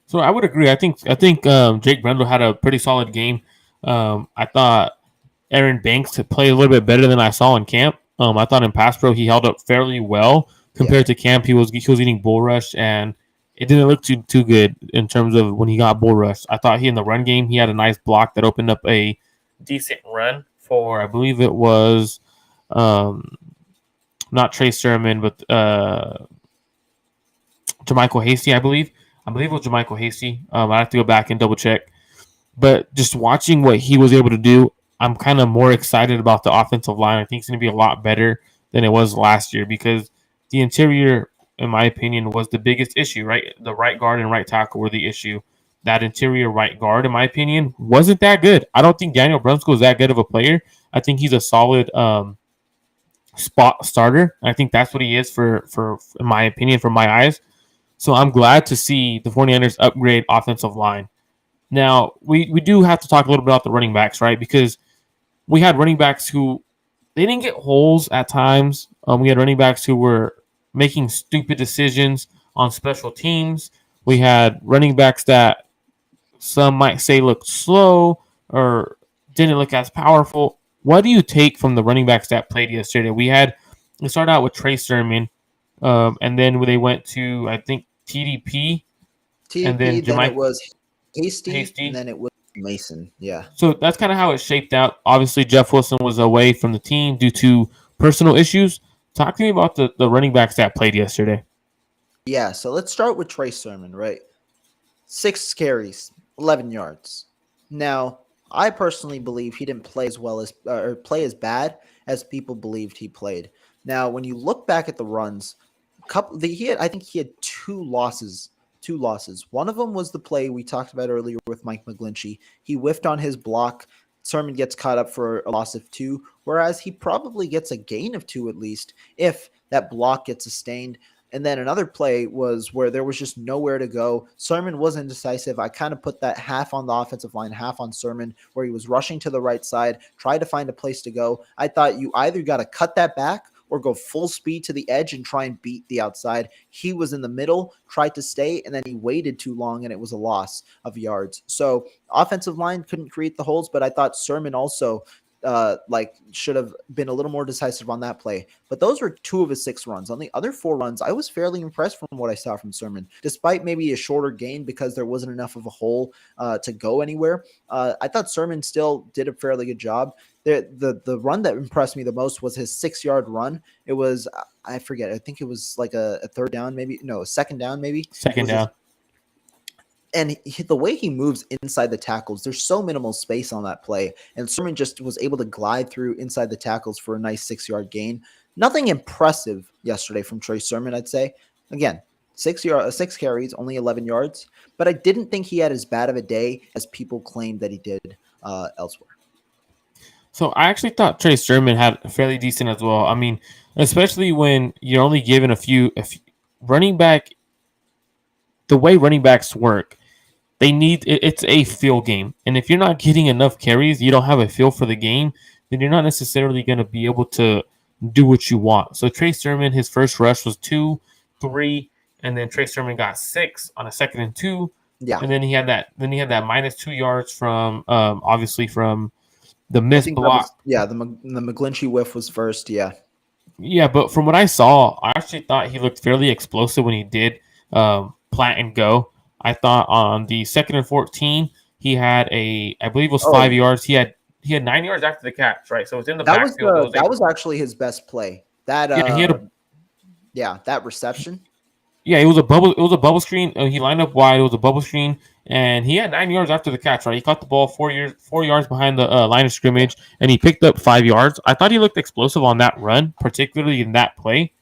So I would agree. I think Jake Brendel had a pretty solid game. I thought Aaron Banks had played a little bit better than I saw in camp. I thought in pass pro he held up fairly well compared to camp. He was getting bull rushed, and it didn't look too good in terms of when he got bull rushed. I thought in the run game he had a nice block that opened up a decent run for, I believe it was not Trey Sermon, but Jermichael Hasty, I believe. I believe it was Jermichael Hasty. I have to go back and double check. But just watching what he was able to do, I'm kind of more excited about the offensive line. I think it's going to be a lot better than it was last year because the interior, in my opinion, was the biggest issue, right? The right guard and right tackle were the issue. That interior right guard, in my opinion, wasn't that good. I don't think Daniel Brunskill is that good of a player. I think he's a solid spot starter. I think that's what he is for in my opinion, from my eyes. So I'm glad to see the 49ers upgrade offensive line. Now, we do have to talk a little bit about the running backs, right? Because we had running backs who they didn't get holes at times. We had running backs who were making stupid decisions on special teams. We had running backs that some might say looked slow or didn't look as powerful. What do you take from the running backs that played yesterday? We started out with Trey Sermon, and then they went to, I think, TDP, and then it was Hasty, and then it was Mason. Yeah. So that's kind of how it shaped out. Obviously, Jeff Wilson was away from the team due to personal issues. Talk to me about the running backs that played yesterday. Yeah, so let's start with Trey Sermon, right? 6 carries, 11 yards. Now, I personally believe he didn't play as well as or play as bad as people believed he played. Now, when you look back at the runs, I think he had 2 losses. One of them was the play we talked about earlier with Mike McGlinchey. He whiffed on his block. Sermon gets caught up for a loss of 2, whereas he probably gets a gain of 2 at least if that block gets sustained. And then another play was where there was just nowhere to go. Sermon was indecisive. I kind of put that half on the offensive line, half on Sermon, where he was rushing to the right side, tried to find a place to go. I thought you either got to cut that back or go full speed to the edge and try and beat the outside. He was in the middle, tried to stay, and then he waited too long, and it was a loss of yards. So offensive line couldn't create the holes, but I thought Sermon also should have been a little more decisive on that play. But those were 2 of his 6 runs. On the other 4 runs, I was fairly impressed from what I saw from Sermon, despite maybe a shorter gain because there wasn't enough of a hole to go anywhere. I thought Sermon still did a fairly good job. The run that impressed me the most was his 6-yard run. It was, I forget, I think it was like a third down, maybe. No, a second down, maybe. Second down. And the way he moves inside the tackles, there's so minimal space on that play. And Sermon just was able to glide through inside the tackles for a nice 6-yard gain. Nothing impressive yesterday from Trey Sermon, I'd say. Again, 6 carries, only 11 yards. But I didn't think he had as bad of a day as people claimed that he did elsewhere. So I actually thought Trey Sermon had fairly decent as well. I mean, especially when you're only given a few running back. The way running backs work, it's a feel game. And if you're not getting enough carries, you don't have a feel for the game, then you're not necessarily going to be able to do what you want. So Trey Sermon, his first rush was 2, 3, and then Trey Sermon got 6 on a 2nd and 2. Yeah. And then he had that minus 2 yards from obviously from the missed block. The McGlinchey whiff was first, yeah. Yeah, but from what I saw, I actually thought he looked fairly explosive when he did plant and go. I thought on the 2nd and 14, he had I believe it was 5 yards. He had 9 yards after the catch, right? So it's in the backfield. That was actually his best play. That that reception. Yeah, it was a bubble screen. He lined up wide. It was a bubble screen, and he had 9 yards after the catch, right? He caught the ball 4 yards behind the line of scrimmage, and he picked up 5 yards. I thought he looked explosive on that run, particularly in that play.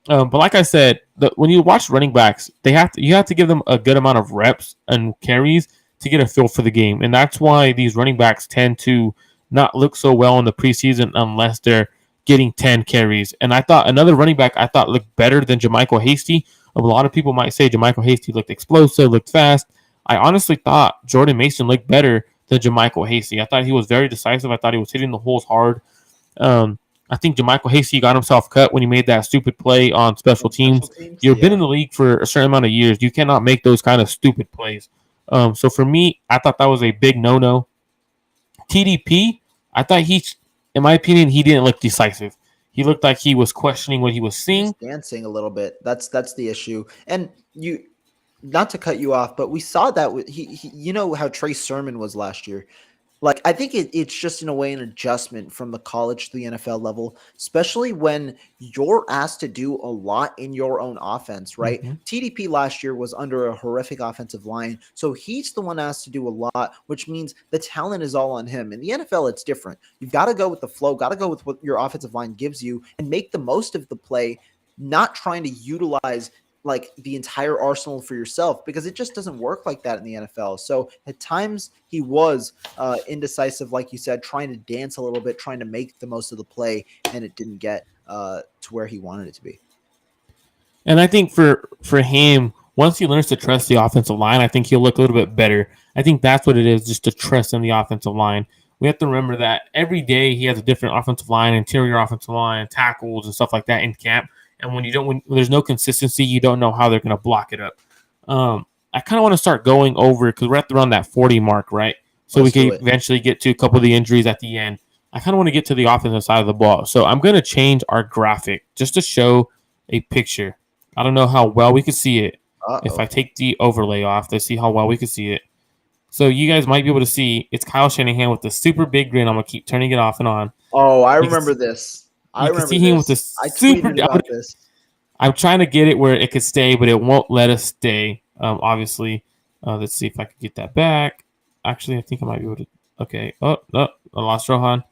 But like I said, when you watch running backs, you have to give them a good amount of reps and carries to get a feel for the game, and that's why these running backs tend to not look so well in the preseason unless they're getting 10 carries. And I thought another running back I thought looked better than Jermichael Hasty. A lot of people might say Jermichael Hasty looked explosive, looked fast. I honestly thought Jordan Mason looked better than Jermichael Hasty. I thought he was very decisive. I thought he was hitting the holes hard. I think Jermichael Hasty got himself cut when he made that stupid play on special teams. You've been in the league for a certain amount of years. You cannot make those kind of stupid plays. So for me, I thought that was a big no-no. TDP, I thought in my opinion, he didn't look decisive. He looked like he was questioning what he was seeing. He's dancing a little bit. That's the issue. And not to cut you off, but we saw that with he you know how Trey Sermon was last year. Like, I think it's just in a way an adjustment from the college to the NFL level, especially when you're asked to do a lot in your own offense, right? Mm-hmm. TDP last year was under a horrific offensive line, so he's the one asked to do a lot, which means the talent is all on him. In the NFL, it's different. You've got to go with the flow, got to go with what your offensive line gives you and make the most of the play, not trying to utilize like the entire arsenal for yourself, because it just doesn't work like that in the NFL. So at times he was indecisive, like you said, trying to dance a little bit, trying to make the most of the play, and it didn't get to where he wanted it to be. And I think for him, once he learns to trust the offensive line, I think he'll look a little bit better. I think that's what it is, just to trust in the offensive line. We have to remember that every day he has a different offensive line, interior offensive line, tackles, and stuff like that in camp. And when there's no consistency, you don't know how they're going to block it up. I kind of want to start going over, because we're at around that 40 mark, right? So we can eventually get to a couple of the injuries at the end. I kind of want to get to the offensive side of the ball. So I'm going to change our graphic just to show a picture. I don't know how well we can see it. If I take the overlay off, let's see how well we can see it. So you guys might be able to see it's Kyle Shanahan with the super big grin. I'm going to keep turning it off and on. Oh, I remember this. I remember see him with the super. This. I'm trying to get it where it could stay, but it won't let us stay. Obviously, let's see if I can get that back. Actually, I think I might be able to. Okay. Oh, I lost Rohan.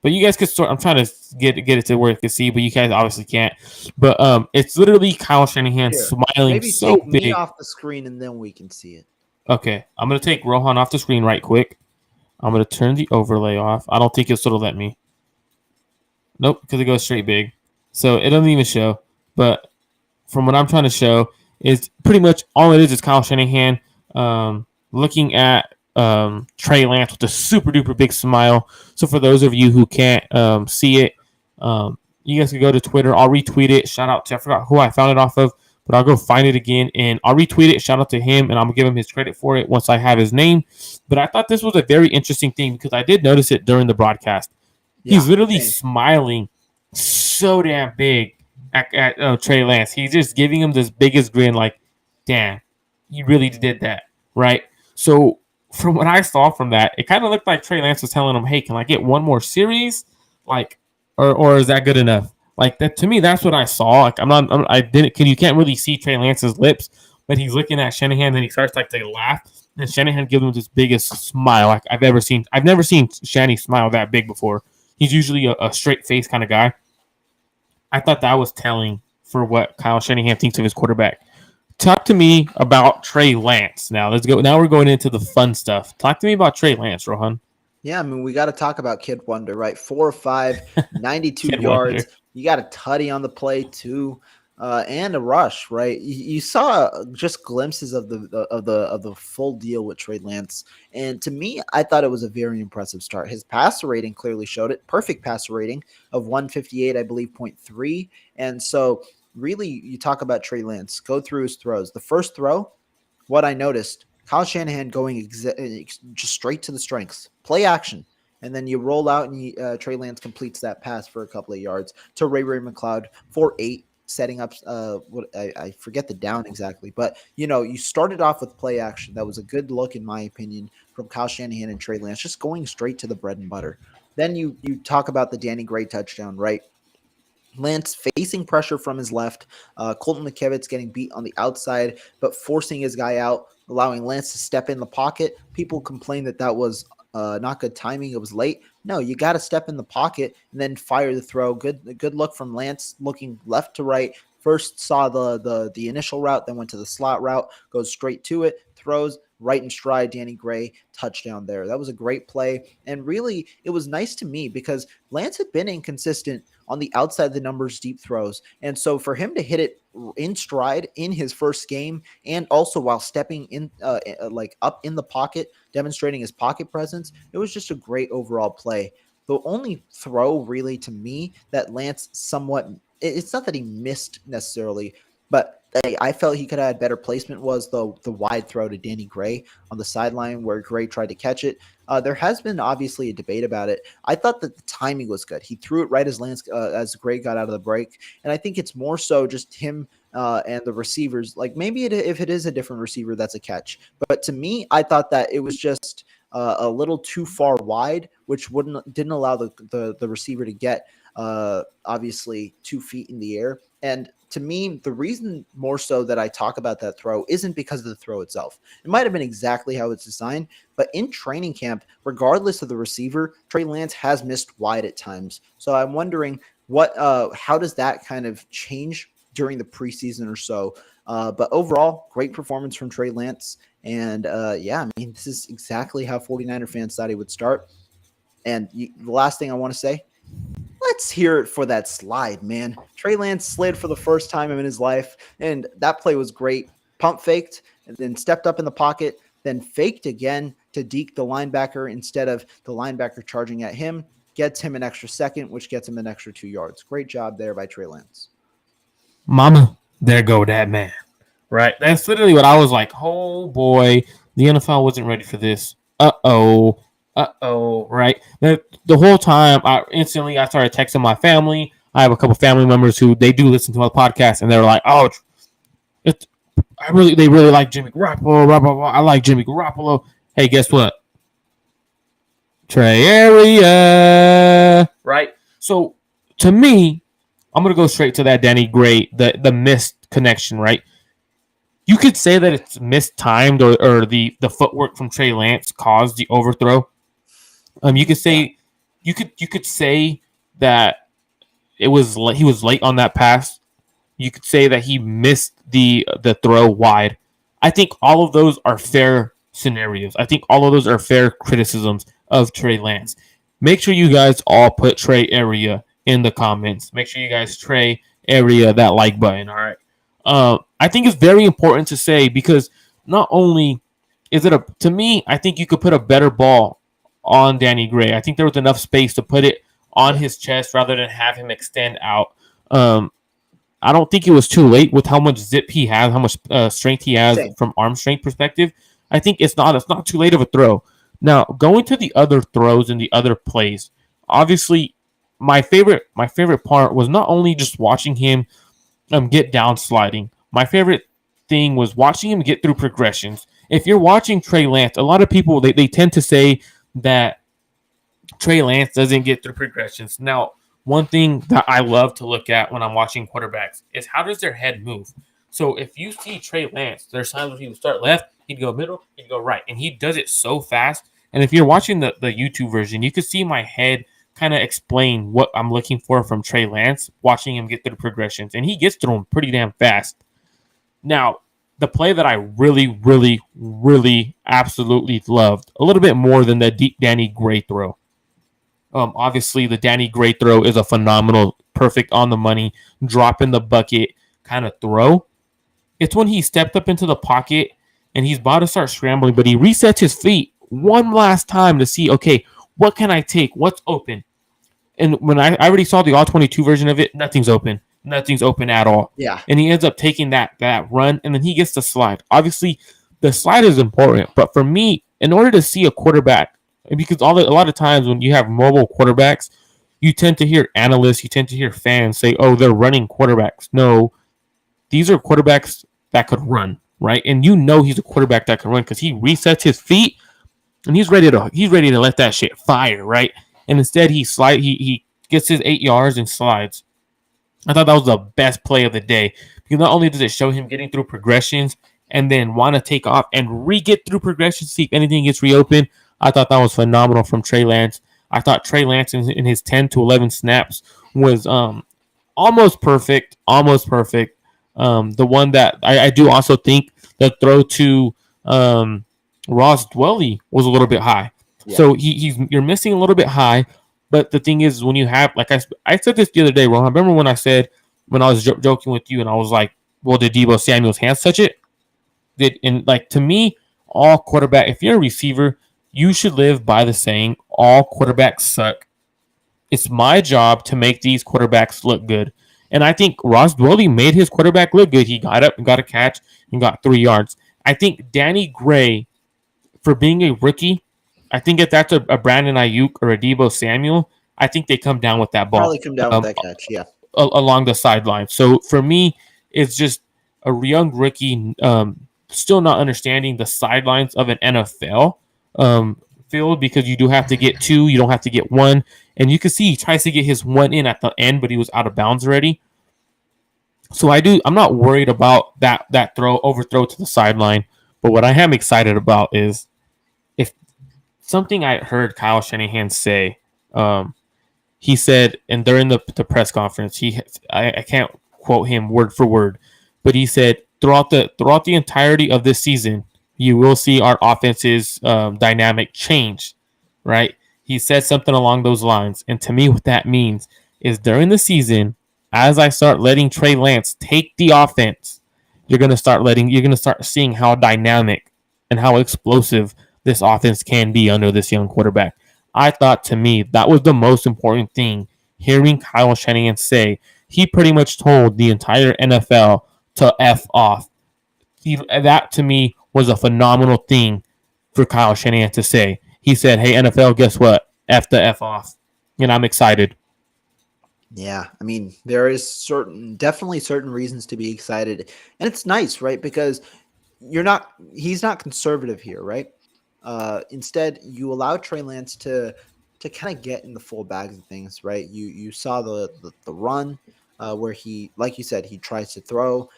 But you guys could start. I'm trying to get it to where it can see, but you guys obviously can't. But it's literally Kyle Shanahan smiling maybe so take big. Me off the screen, and then we can see it. Okay, I'm gonna take Rohan off the screen right quick. I'm gonna turn the overlay off. I don't think it'll sort of let me. Nope, because it goes straight big. So it doesn't even show. But from what I'm trying to show is pretty much all it is Kyle Shanahan looking at Trey Lance with a super duper big smile. So for those of you who can't see it, you guys can go to Twitter. I'll retweet it. Shout out to, I forgot who I found it off of, but I'll go find it again and I'll retweet it. Shout out to him, and I'm going to give him his credit for it once I have his name. But I thought this was a very interesting thing because I did notice it during the broadcast. Yeah, he's literally smiling so damn big at Trey Lance. He's just giving him this biggest grin like, damn, you really did that, right? So from what I saw from that, it kind of looked like Trey Lance was telling him, hey, can I get one more series? Like, or is that good enough? Like that to me, that's what I saw. Like you can't really see Trey Lance's lips, but he's looking at Shanahan and he starts like to laugh. And Shanahan gives him this biggest smile like I've ever seen. I've never seen Shanny smile that big before. He's usually a straight face kind of guy. I thought that was telling for what Kyle Shanahan thinks of his quarterback. Talk to me about Trey Lance. Now let's go. Now we're going into the fun stuff. Talk to me about Trey Lance, Rohan. Yeah, I mean, we got to talk about Kid Wonder, right? 4 or 5, 92 yards. Wonder. You got a tutty on the play too, and a rush, right? You saw just glimpses of the full deal with Trey Lance, and to me, I thought it was a very impressive start. His passer rating clearly showed it. Perfect passer rating of 158, I believe, 0.3, and so really, you talk about Trey Lance. Go through his throws. The first throw, what I noticed. Kyle Shanahan going just straight to the strengths, play action, and then you roll out and Trey Lance completes that pass for a couple of yards to Ray McLeod for 8, setting up I forget the down exactly, but you started off with play action. That was a good look in my opinion from Kyle Shanahan and Trey Lance, just going straight to the bread and butter. Then you talk about the Danny Gray touchdown, right? Lance facing pressure from his left. Colton McKivitz getting beat on the outside, but forcing his guy out, allowing Lance to step in the pocket. People complain that was not good timing. It was late. No, you got to step in the pocket and then fire the throw. Good look from Lance, looking left to right. First saw the initial route, then went to the slot route, goes straight to it, throws right in stride. Danny Gray touchdown there. That was a great play. And really, it was nice to me because Lance had been inconsistent on the outside of the numbers deep throws. And so for him to hit it in stride in his first game, and also while stepping in like up in the pocket, demonstrating his pocket presence, it was just a great overall play. The only throw really to me that Lance somewhat, it's not that he missed necessarily, but I felt he could have had better placement was the wide throw to Danny Gray on the sideline where Gray tried to catch it. There has been obviously a debate about it. I thought that the timing was good. He threw it right as Gray got out of the break, and I think it's more so just him and the receivers. Like maybe if it is a different receiver, that's a catch. But to me, I thought that it was just a little too far wide, which didn't allow the receiver to get obviously 2 feet in the air. And to me, the reason more so that I talk about that throw isn't because of the throw itself. It might have been exactly how it's designed, but in training camp, regardless of the receiver, Trey Lance has missed wide at times. So I'm wondering how does that kind of change during the preseason or so? But overall, great performance from Trey Lance. And this is exactly how 49er fans thought he would start. And the last thing I want to say, let's hear it for that slide, man. Trey Lance slid for the first time in his life, and that play was great. Pump faked, and then stepped up in the pocket, then faked again to deke the linebacker instead of the linebacker charging at him. Gets him an extra second, which gets him an extra 2 yards. Great job there by Trey Lance. Mama, there go that man. Right? That's literally what I was like, oh boy, the NFL wasn't ready for this. Uh-oh, right? The whole time, I started texting my family. I have a couple family members who they do listen to my podcast, and they're like, oh, they really like Jimmy Garoppolo, blah, blah, blah. I like Jimmy Garoppolo. Hey, guess what? Trey area. Right? So, to me, I'm going to go straight to that Danny Gray, the missed connection, right? You could say that it's mistimed or the footwork from Trey Lance caused the overthrow. You could say you could say that he was late on that pass. You could say that he missed the throw wide. I think all of those are fair scenarios. I think all of those are fair criticisms of Trey Lance. Make sure you guys all put Trey area in the comments. Make sure you guys Trey area that like button. All right. I think it's very important to say because not only is it to me, I think you could put a better ball on Danny Gray. I think there was enough space to put it on his chest rather than have him extend out. I don't think it was too late with how much zip he has, how much strength he has from arm strength perspective. I think it's not too late of a throw. Now, going to the other throws and the other plays, obviously my favorite part was not only just watching him get down sliding. My favorite thing was watching him get through progressions. If you're watching Trey Lance, a lot of people they tend to say that Trey Lance doesn't get through progressions. Now, one thing that I love to look at when I'm watching quarterbacks is how does their head move. So if you see Trey Lance, there's times when he would start left, he'd go middle, he'd go right, and he does it so fast. And if you're watching the YouTube version, you can see my head kind of explain what I'm looking for from Trey Lance, watching him get through the progressions, and he gets through them pretty damn fast. Now, the play that I really, really, really absolutely loved, a little bit more than the deep Danny Gray throw. Obviously, the Danny Gray throw is a phenomenal, perfect on the money, drop in the bucket kind of throw. It's when he stepped up into the pocket and he's about to start scrambling, but he resets his feet one last time to see, okay, what can I take? What's open? And when I already saw the all-22 version of it, nothing's open. Nothing's open at all. Yeah. And he ends up taking that run, and then he gets the slide. Obviously, the slide is important, but for me, in order to see a quarterback, because a lot of times when you have mobile quarterbacks, you tend to hear analysts, you tend to hear fans say, oh, they're running quarterbacks. No, these are quarterbacks that could run, right? And you know he's a quarterback that can run because he resets his feet, and he's ready to let that shit fire, right? And instead he gets his 8 yards and slides. I thought that was the best play of the day because not only does it show him getting through progressions and then want to take off and re-get through progressions, see if anything gets reopened. I thought that was phenomenal from Trey Lance. I thought Trey Lance in his 10 to 11 snaps was almost perfect. The one that I do also think the throw to Ross Dwelly was a little bit high. Yeah. So you're missing a little bit high. But the thing is, when you have, like I said this the other day, Rohan, remember when I said, when I was joking with you and I was like, well, did Deebo Samuel's hands touch it? And like, to me, all quarterback, if you're a receiver, you should live by the saying, all quarterbacks suck. It's my job to make these quarterbacks look good. And I think Ross Dwelley made his quarterback look good. He got up and got a catch and got 3 yards. I think Danny Gray, for being a rookie, I think if that's a Brandon Ayuk or a Deebo Samuel, I think they come down with that ball. Probably come down with that catch, yeah. Along the sideline. So for me, it's just a young rookie, still not understanding the sidelines of an NFL field, because you do have to get 2, you don't have to get 1. And you can see he tries to get his 1 in at the end, but he was out of bounds already. So I'm not worried about that overthrow to the sideline. But what I am excited about is, if something I heard Kyle Shanahan say, he said, and during the press conference, I can't quote him word for word, but he said throughout the entirety of this season, you will see our offense's dynamic change, right? He said something along those lines, and to me, what that means is during the season, as I start letting Trey Lance take the offense, you're gonna start seeing how dynamic and how explosive this offense can be under this young quarterback. I thought, to me, that was the most important thing. Hearing Kyle Shanahan say, he pretty much told the entire NFL to F off. That, to me, was a phenomenal thing for Kyle Shanahan to say. He said, hey, NFL, guess what? F the F off. And I'm excited. Yeah, I mean, there is definitely certain reasons to be excited. And it's nice, right? Because he's not conservative here, right? Instead, you allow Trey Lance to kind of get in the full bags of things, right? You saw the run where he, like you said, he tries to throw,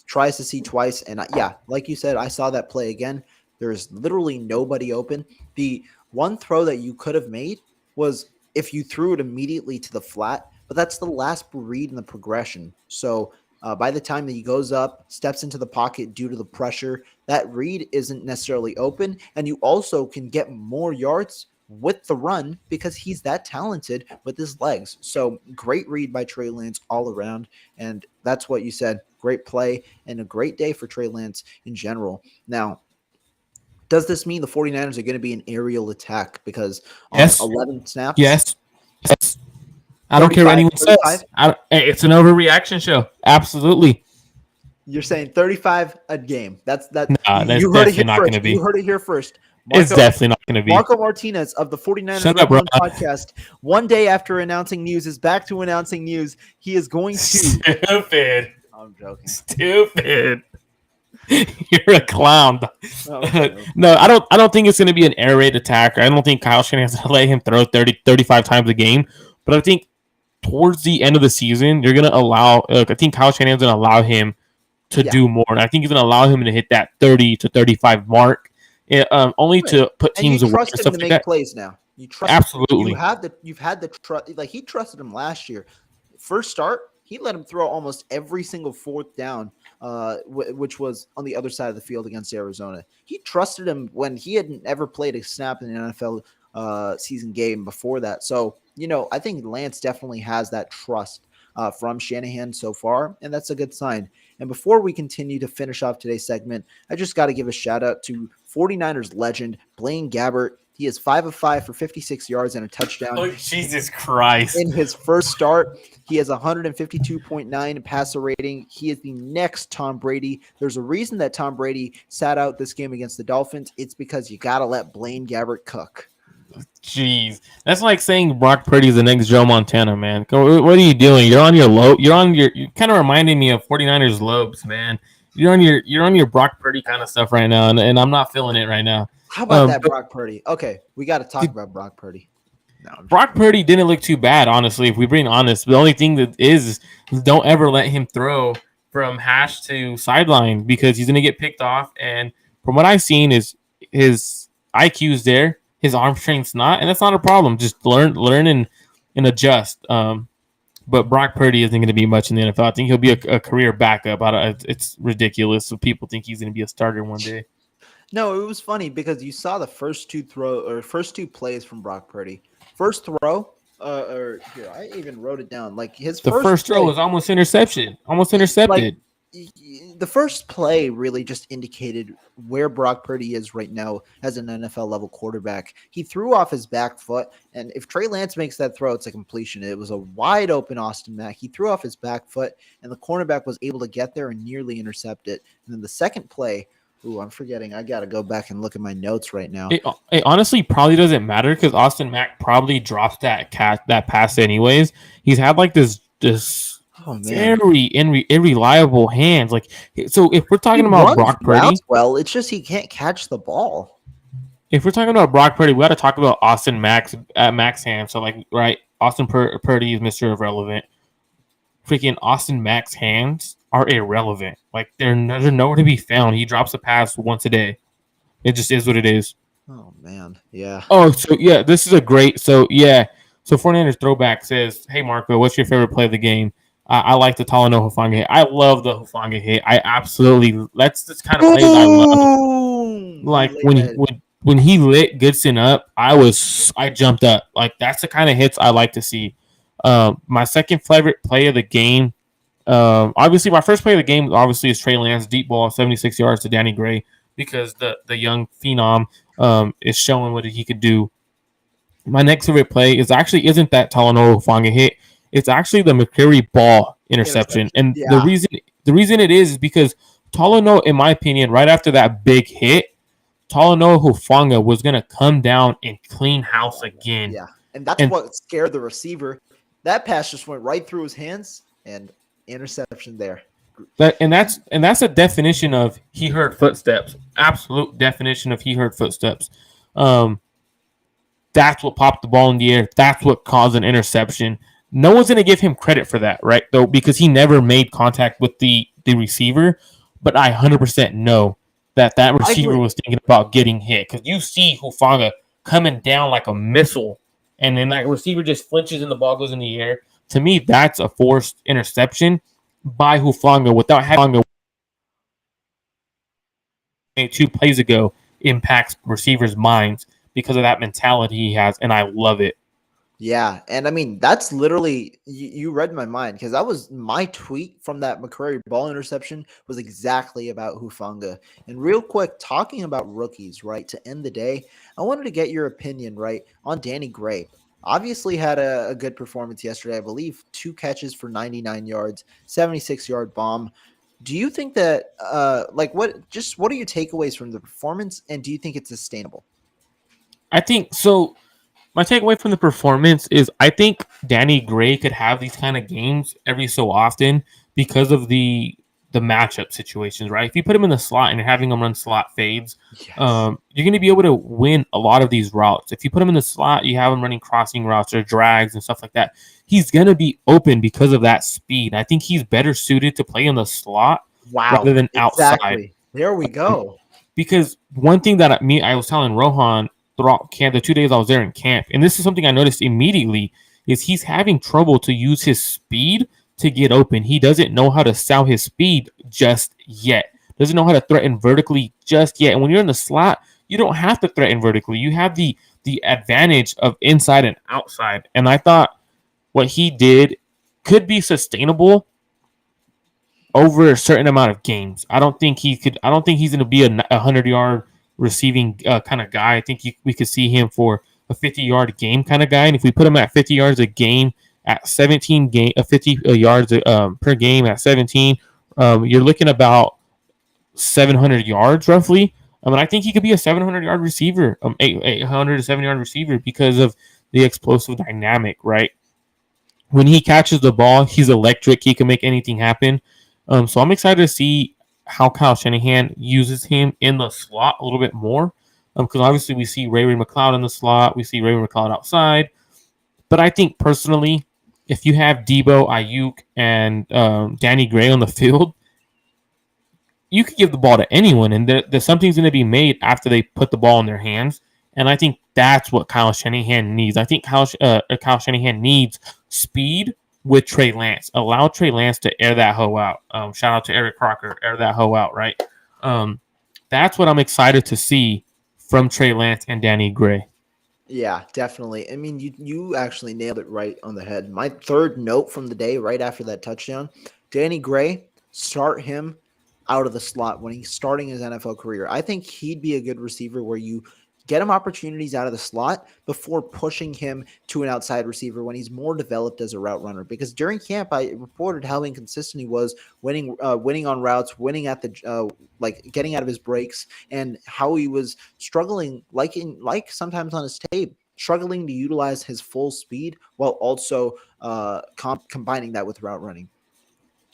tries to see twice, and like you said, I saw that play again. There's literally nobody open. The one throw that you could have made was if you threw it immediately to the flat, but that's the last read in the progression. So by the time that he goes up, steps into the pocket due to the pressure, that read isn't necessarily open. And you also can get more yards with the run because he's that talented with his legs. So great read by Trey Lance all around. And that's what you said. Great play and a great day for Trey Lance in general. Now, does this mean the 49ers are going to be an aerial attack? Because on 11 snaps? Yes. I don't care what anyone says. It's an overreaction show. Absolutely. You're saying 35 a game. That's you heard it here not first. You heard it here first. It's definitely not going to be. Marco Martinez of the 49ers RedZone podcast, one day after announcing news, is back to announcing news. He is going to... Stupid. I'm joking. Stupid. You're a clown. Okay. No, I don't think it's going to be an air raid attack. I don't think Kyle Shanahan's going to let him throw 35 times a game. But I think towards the end of the season, you're going to allow... I think Kyle Shanahan's going to allow him to do more. And I think he's going to allow him to hit that 30 to 35 mark. Only to put teams away. You trust him to make plays now. You trust absolutely. You've had the trust. Like, he trusted him last year. First start, he let him throw almost every single fourth down, which was on the other side of the field against Arizona. He trusted him when he hadn't ever played a snap in an NFL season game before that. So, I think Lance definitely has that trust from Shanahan so far, and that's a good sign. And before we continue to finish off today's segment, I just got to give a shout out to 49ers legend Blaine Gabbert. He is 5 of 5 for 56 yards and a touchdown. Oh, Jesus Christ. In his first start, he has 152.9 passer rating. He is the next Tom Brady. There's a reason that Tom Brady sat out this game against the Dolphins. It's because you got to let Blaine Gabbert cook. Jeez, that's like saying Brock Purdy is the next Joe Montana, man. What are you doing? You're on your low. You're kind of reminding me of 49ers lobes, man. You're on your Brock Purdy kind of stuff right now, and I'm not feeling it right now. How about that Brock Purdy? Okay, we got to talk about Brock Purdy. No, Brock Purdy didn't look too bad, honestly. If we're being honest, the only thing that is don't ever let him throw from hash to sideline because he's gonna get picked off. And from what I've seen, is his IQ's there. His arm strength's not, and that's not a problem. Just learn and adjust. But Brock Purdy isn't going to be much in the NFL. I think he'll be a career backup. It's ridiculous. So people think he's going to be a starter one day. No, it was funny because you saw the first two plays from Brock Purdy. First throw, Or here, I even wrote it down. Like his The first first throw play, was almost interception, almost like intercepted. the first play really just indicated where Brock Purdy is right now as an NFL level quarterback. He threw off his back foot, and if Trey Lance makes that throw, it's a completion. It was a wide open Austin Mack. He threw off his back foot, and the cornerback was able to get there and nearly intercept it. And then the second play, ooh, I'm forgetting. I got to go back and look at my notes right now. It honestly probably doesn't matter because Austin Mack probably drops that pass anyways. He's had like this Oh man, very irreliable hands. Like, so if we're talking he about runs Brock Purdy, routes well. It's just he can't catch the ball. if we're talking about Brock Purdy, we got to talk about Austin Mack's hands. So like, right, Austin Purdy is Mr. Irrelevant. Freaking Austin Mack's hands are irrelevant. Like they're nowhere to be found. He drops a pass once a day. It just is what it is. Oh man, yeah. Oh, so yeah, this is a great. So yeah, so 49ers throwback says, "Hey Marco, what's your favorite play of the game?" I like the Talanoa Hufanga hit. I love the Hufanga hit. I absolutely that's kind of plays I love. Like when he lit Goodson up, I jumped up. Like that's the kind of hits I like to see. My second favorite play of the game, obviously my first play of the game obviously is Trey Lance deep ball 76 yards to Danny Gray because the young phenom is showing what he could do. My next favorite play isn't that Talanoa Hufanga hit. It's actually the McCreary ball interception. And Yeah. the reason it is because Talanoa, in my opinion, right after that big hit, Talanoa Hufanga was gonna come down and clean house again. Yeah, and that's what scared the receiver. That pass just went right through his hands and interception there. And that's a definition of he heard footsteps. Absolute definition of he heard footsteps. That's what popped the ball in the air. That's what caused an interception. No one's going to give him credit for that, right? Though, because he never made contact with the receiver. But I 100% know that receiver was thinking about getting hit. Because you see Hufanga coming down like a missile. And then that receiver just flinches and the ball goes in the air. To me, that's a forced interception by Hufanga without having 2 plays ago impacts receivers' minds because of that mentality he has, and I love it. Yeah, and I mean, that's literally, you read my mind because that was my tweet from that McCreary ball interception was exactly about Hufanga. And real quick, talking about rookies, right, to end the day, I wanted to get your opinion, right, on Danny Gray. Obviously had a good performance yesterday, I believe 2 catches for 99 yards, 76-yard bomb. Do you think that, what are your takeaways from the performance, and do you think it's sustainable? I think so. My takeaway from the performance is I think Danny Gray could have these kind of games every so often because of the matchup situations, right? If you put him in the slot and you're having him run slot fades, yes, you're going to be able to win a lot of these routes. If you put him in the slot, you have him running crossing routes or drags and stuff like that. He's going to be open because of that speed. I think he's better suited to play in the slot rather than outside. There we go. Because one thing that I was telling Rohan throughout camp, the 2 days I was there in camp, and this is something I noticed immediately, is he's having trouble to use his speed to get open. He doesn't know how to sell his speed just yet. Doesn't know how to threaten vertically just yet. And when you're in the slot, you don't have to threaten vertically. You have the advantage of inside and outside. And I thought what he did could be sustainable over a certain amount of games. I don't think he's going to be a 100-yard receiving kind of guy. I think we could see him for a 50-yard game kind of guy. And if we put him at 50 yards a game, at 17 50 yards per game at 17, you're looking about 700 yards roughly. I think he could be a 700-yard receiver, 800 to 700-yard receiver because of the explosive dynamic, right? When he catches the ball, he's electric. He can make anything happen. So I'm excited to see how Kyle Shanahan uses him in the slot a little bit more. Because obviously we see Ray McLeod in the slot. We see Ray McLeod outside. But I think personally, if you have Debo, Ayuk, and Danny Gray on the field, you could give the ball to anyone, and there's something's going to be made after they put the ball in their hands. And I think that's what Kyle Shanahan needs. I think Kyle Shanahan needs speed with Trey Lance. Allow Trey Lance to air that hoe out. Shout out to Eric Crocker, air that hoe out, right? That's what I'm excited to see from Trey Lance and Danny Gray. Yeah, definitely. I mean, you actually nailed it right on the head. My third note from the day, right after that touchdown, Danny Gray, start him out of the slot when he's starting his NFL career. I think he'd be a good receiver where you get him opportunities out of the slot before pushing him to an outside receiver when he's more developed as a route runner. Because during camp, I reported how inconsistent he was winning on routes, winning at the like getting out of his breaks, and how he was struggling, like sometimes on his tape, struggling to utilize his full speed while also combining that with route running.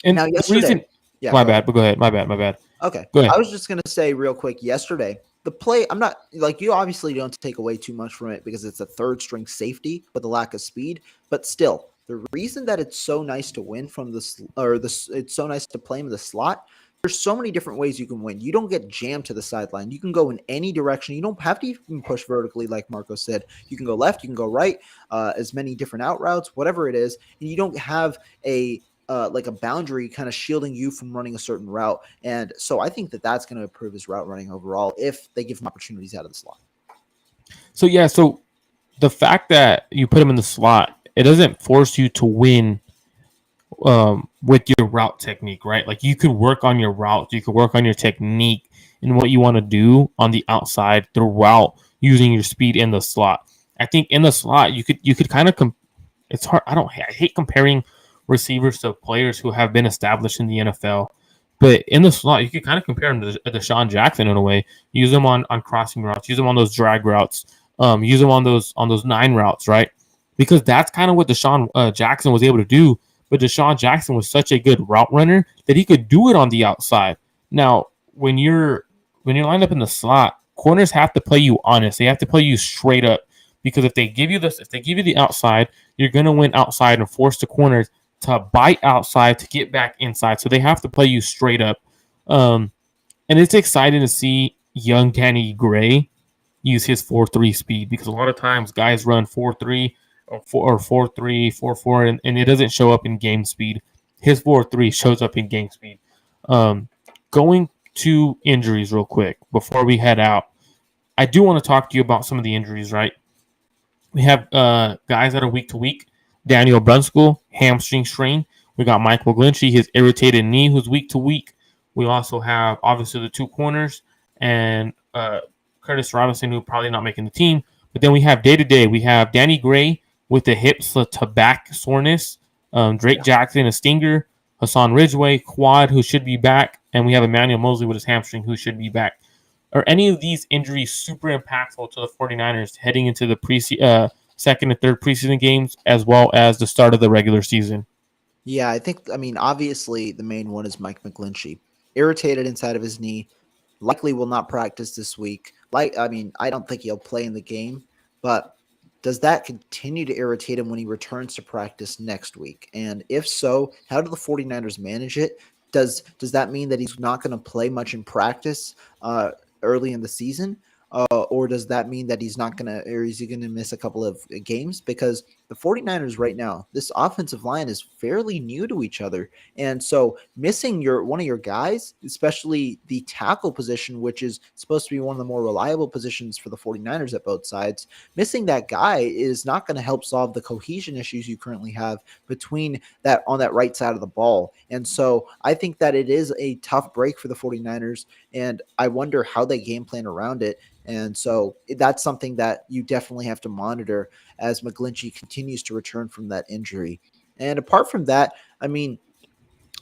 And Now, the reason, yesterday, yeah, my go ahead. bad, but go ahead. My bad, my bad. Okay. Go I ahead. was just going to say real quick yesterday, the play, I'm not like you obviously don't take away too much from it because it's a third string safety with a lack of speed, but still, the reason that it's so nice to win from this or this it's so nice to play in the slot. There's so many different ways you can win. You don't get jammed to the sideline. You can go in any direction. You don't have to even push vertically, like Marco said. You can go left, you can go right, as many different out routes, whatever it is, and you don't have a like a boundary kind of shielding you from running a certain route. And so I think that that's going to improve his route running overall if they give him opportunities out of the slot. So yeah, so the fact that you put him in the slot, it doesn't force you to win with your route technique, right? Like you could work on your routes, you could work on your technique and what you want to do on the outside throughout using your speed in the slot. I think in the slot you could kind of it's hard. I hate comparing receivers to players who have been established in the NFL. But in the slot, you could kind of compare him to Deshaun Jackson in a way. Use him on crossing routes. Use him on those drag routes. Use him on those 9 routes, right? Because that's kind of what Deshaun Jackson was able to do. But Deshaun Jackson was such a good route runner that he could do it on the outside. Now, when you're lined up in the slot, corners have to play you honest. They have to play you straight up. Because if they give you the outside, you're gonna win outside and force the corners to bite outside to get back inside. So they have to play you straight up. Um, and it's exciting to see young Danny Gray use his 4.3 speed because a lot of times guys run 4.3 or 4.3, 4.4, and it doesn't show up in game speed. His 4.3 shows up in game speed. Um, going to injuries real quick before we head out. I do want to talk to you about some of the injuries, right? We have guys that are week to week. Daniel Brunskill, hamstring strain. We got Mike McGlinchey, his irritated knee, who's week to week. We also have obviously the 2 corners and Curtis Robinson, who probably not making the team. But then we have day to day. We have Danny Gray with the hips to back soreness. Drake Jackson, a stinger. Hassan Ridgeway, quad, who should be back. And we have Emmanuel Mosley with his hamstring, who should be back. Are any of these injuries super impactful to the 49ers heading into the second and third preseason games as well as the start of the regular season? Yeah, I mean, obviously the main one is Mike McGlinchey. Irritated inside of his knee, likely will not practice this week. I mean, I don't think he'll play in the game, but does that continue to irritate him when he returns to practice next week? And if so, how do the 49ers manage it? Does that mean that he's not going to play much in practice early in the season? Or does that mean that he's not going to, or is he going to miss a couple of games? Because the 49ers right now, this offensive line is fairly new to each other. And so missing one of your guys, especially the tackle position, which is supposed to be one of the more reliable positions for the 49ers at both sides, missing that guy is not going to help solve the cohesion issues you currently have between that on that right side of the ball. And so I think that it is a tough break for the 49ers, and I wonder how they game plan around it. And so that's something that you definitely have to monitor as McGlinchey continues to return from that injury. And apart from that, I mean,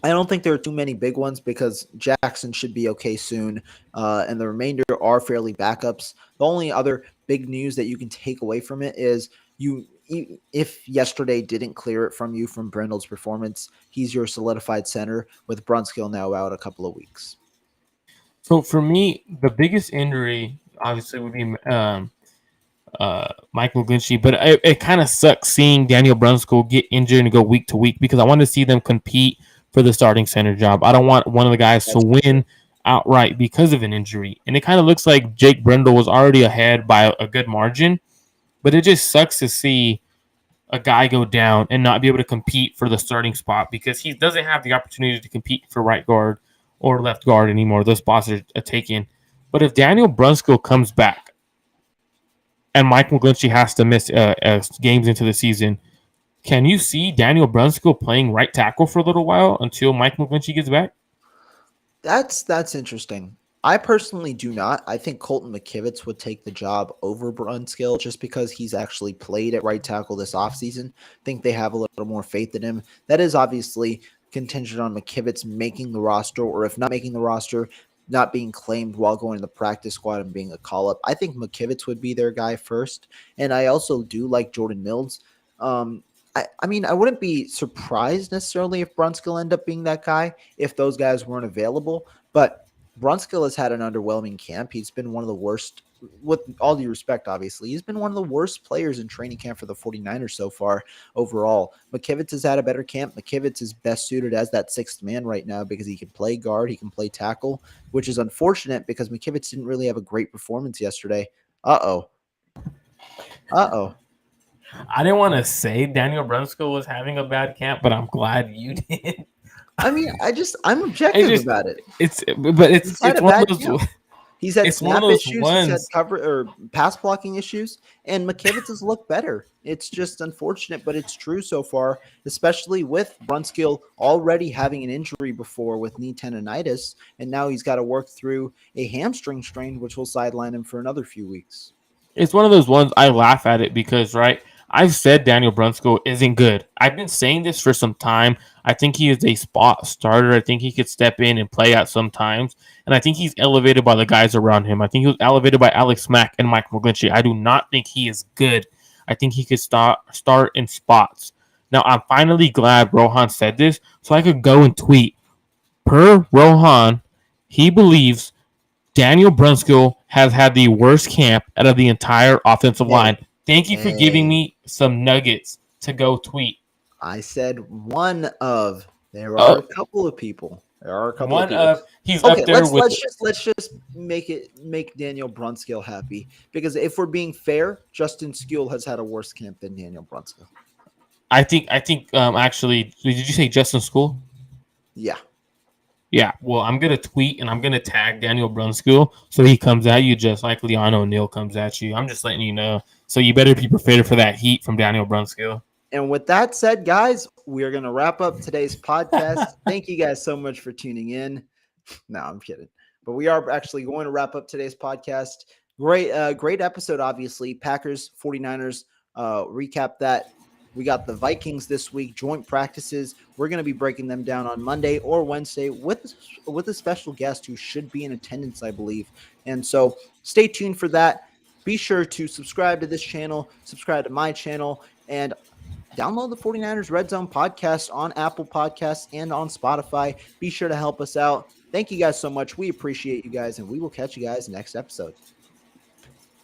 I don't think there are too many big ones because Jackson should be okay soon, and the remainder are fairly backups. The only other big news that you can take away from it is if yesterday didn't clear it from you from Brendel's performance, he's your solidified center with Brunskill now out a couple of weeks. So for me, the biggest injury obviously would be Mike McGlinchey, but it kind of sucks seeing Daniel Brunskill get injured and go week to week because I want to see them compete for the starting center job. I don't want one of the guys to win outright because of an injury. And it kind of looks like Jake Brendel was already ahead by a good margin, but it just sucks to see a guy go down and not be able to compete for the starting spot because he doesn't have the opportunity to compete for right guard or left guard anymore. Those spots are taken. But if Daniel Brunskill comes back, and Mike McGlinchey has to miss games into the season. Can you see Daniel Brunskill playing right tackle for a little while until Mike McGlinchey gets back? That's interesting. I personally do not. I think Colton McKivitz would take the job over Brunskill just because he's actually played at right tackle this offseason. I think they have a little more faith in him. That is obviously contingent on McKivitz making the roster, or if not making the roster, not being claimed while going to the practice squad and being a call-up. I think McKivitz would be their guy first. And I also do like Jordan Mills. I mean, I wouldn't be surprised necessarily if Brunskill ended up being that guy if those guys weren't available. But Brunskill has had an underwhelming camp. He's been one of the worst, with all due respect, obviously. He's been one of the worst players in training camp for the 49ers so far overall. McKivitz has had a better camp. McKivitz is best suited as that sixth man right now because he can play guard, he can play tackle, which is unfortunate because McKivitz didn't really have a great performance yesterday. Uh-oh. I didn't want to say Daniel Brunskill was having a bad camp, but I'm glad you did. I mean, I'm objective about it. It's He's one of those. camp. He's had It's snap one of those issues. ones. He's had cover or pass blocking issues, and McKivitz has looked better. It's just unfortunate, but it's true so far, especially with Brunskill already having an injury before with knee tendonitis, and now he's got to work through a hamstring strain, which will sideline him for another few weeks. It's one of those ones I laugh at it because, right, I've said Daniel Brunskill isn't good. I've been saying this for some time. I think he is a spot starter. I think he could step in and play at some times. And I think he's elevated by the guys around him. I think he was elevated by Alex Mack and Mike McGlinchey. I do not think he is good. I think he could start in spots. Now, I'm finally glad Rohan said this so I could go and tweet. Per Rohan, he believes Daniel Brunskill has had the worst camp out of the entire offensive line. Thank you for giving me some nuggets to go tweet. I said one of. There are a couple of people. He's up there with. Let's just make Daniel Brunskill happy because if we're being fair, Justin Skule has had a worse camp than Daniel Brunskill. I think. Actually, did you say Justin Skule? Yeah. Yeah, well, I'm going to tweet and I'm going to tag Daniel Brunskill so he comes at you just like Leon O'Neal comes at you. I'm just letting you know. So you better be prepared for that heat from Daniel Brunskill. And with that said, guys, we're going to wrap up today's podcast. Thank you guys so much for tuning in. No, I'm kidding. But we are actually going to wrap up today's podcast. Great episode, obviously. Packers, 49ers, recap that. We got the Vikings this week, joint practices. We're going to be breaking them down on Monday or Wednesday with a special guest who should be in attendance, I believe. And so stay tuned for that. Be sure to subscribe to this channel, subscribe to my channel, and download the 49ers RedZone podcast on Apple Podcasts and on Spotify. Be sure to help us out. Thank you guys so much. We appreciate you guys, and we will catch you guys next episode.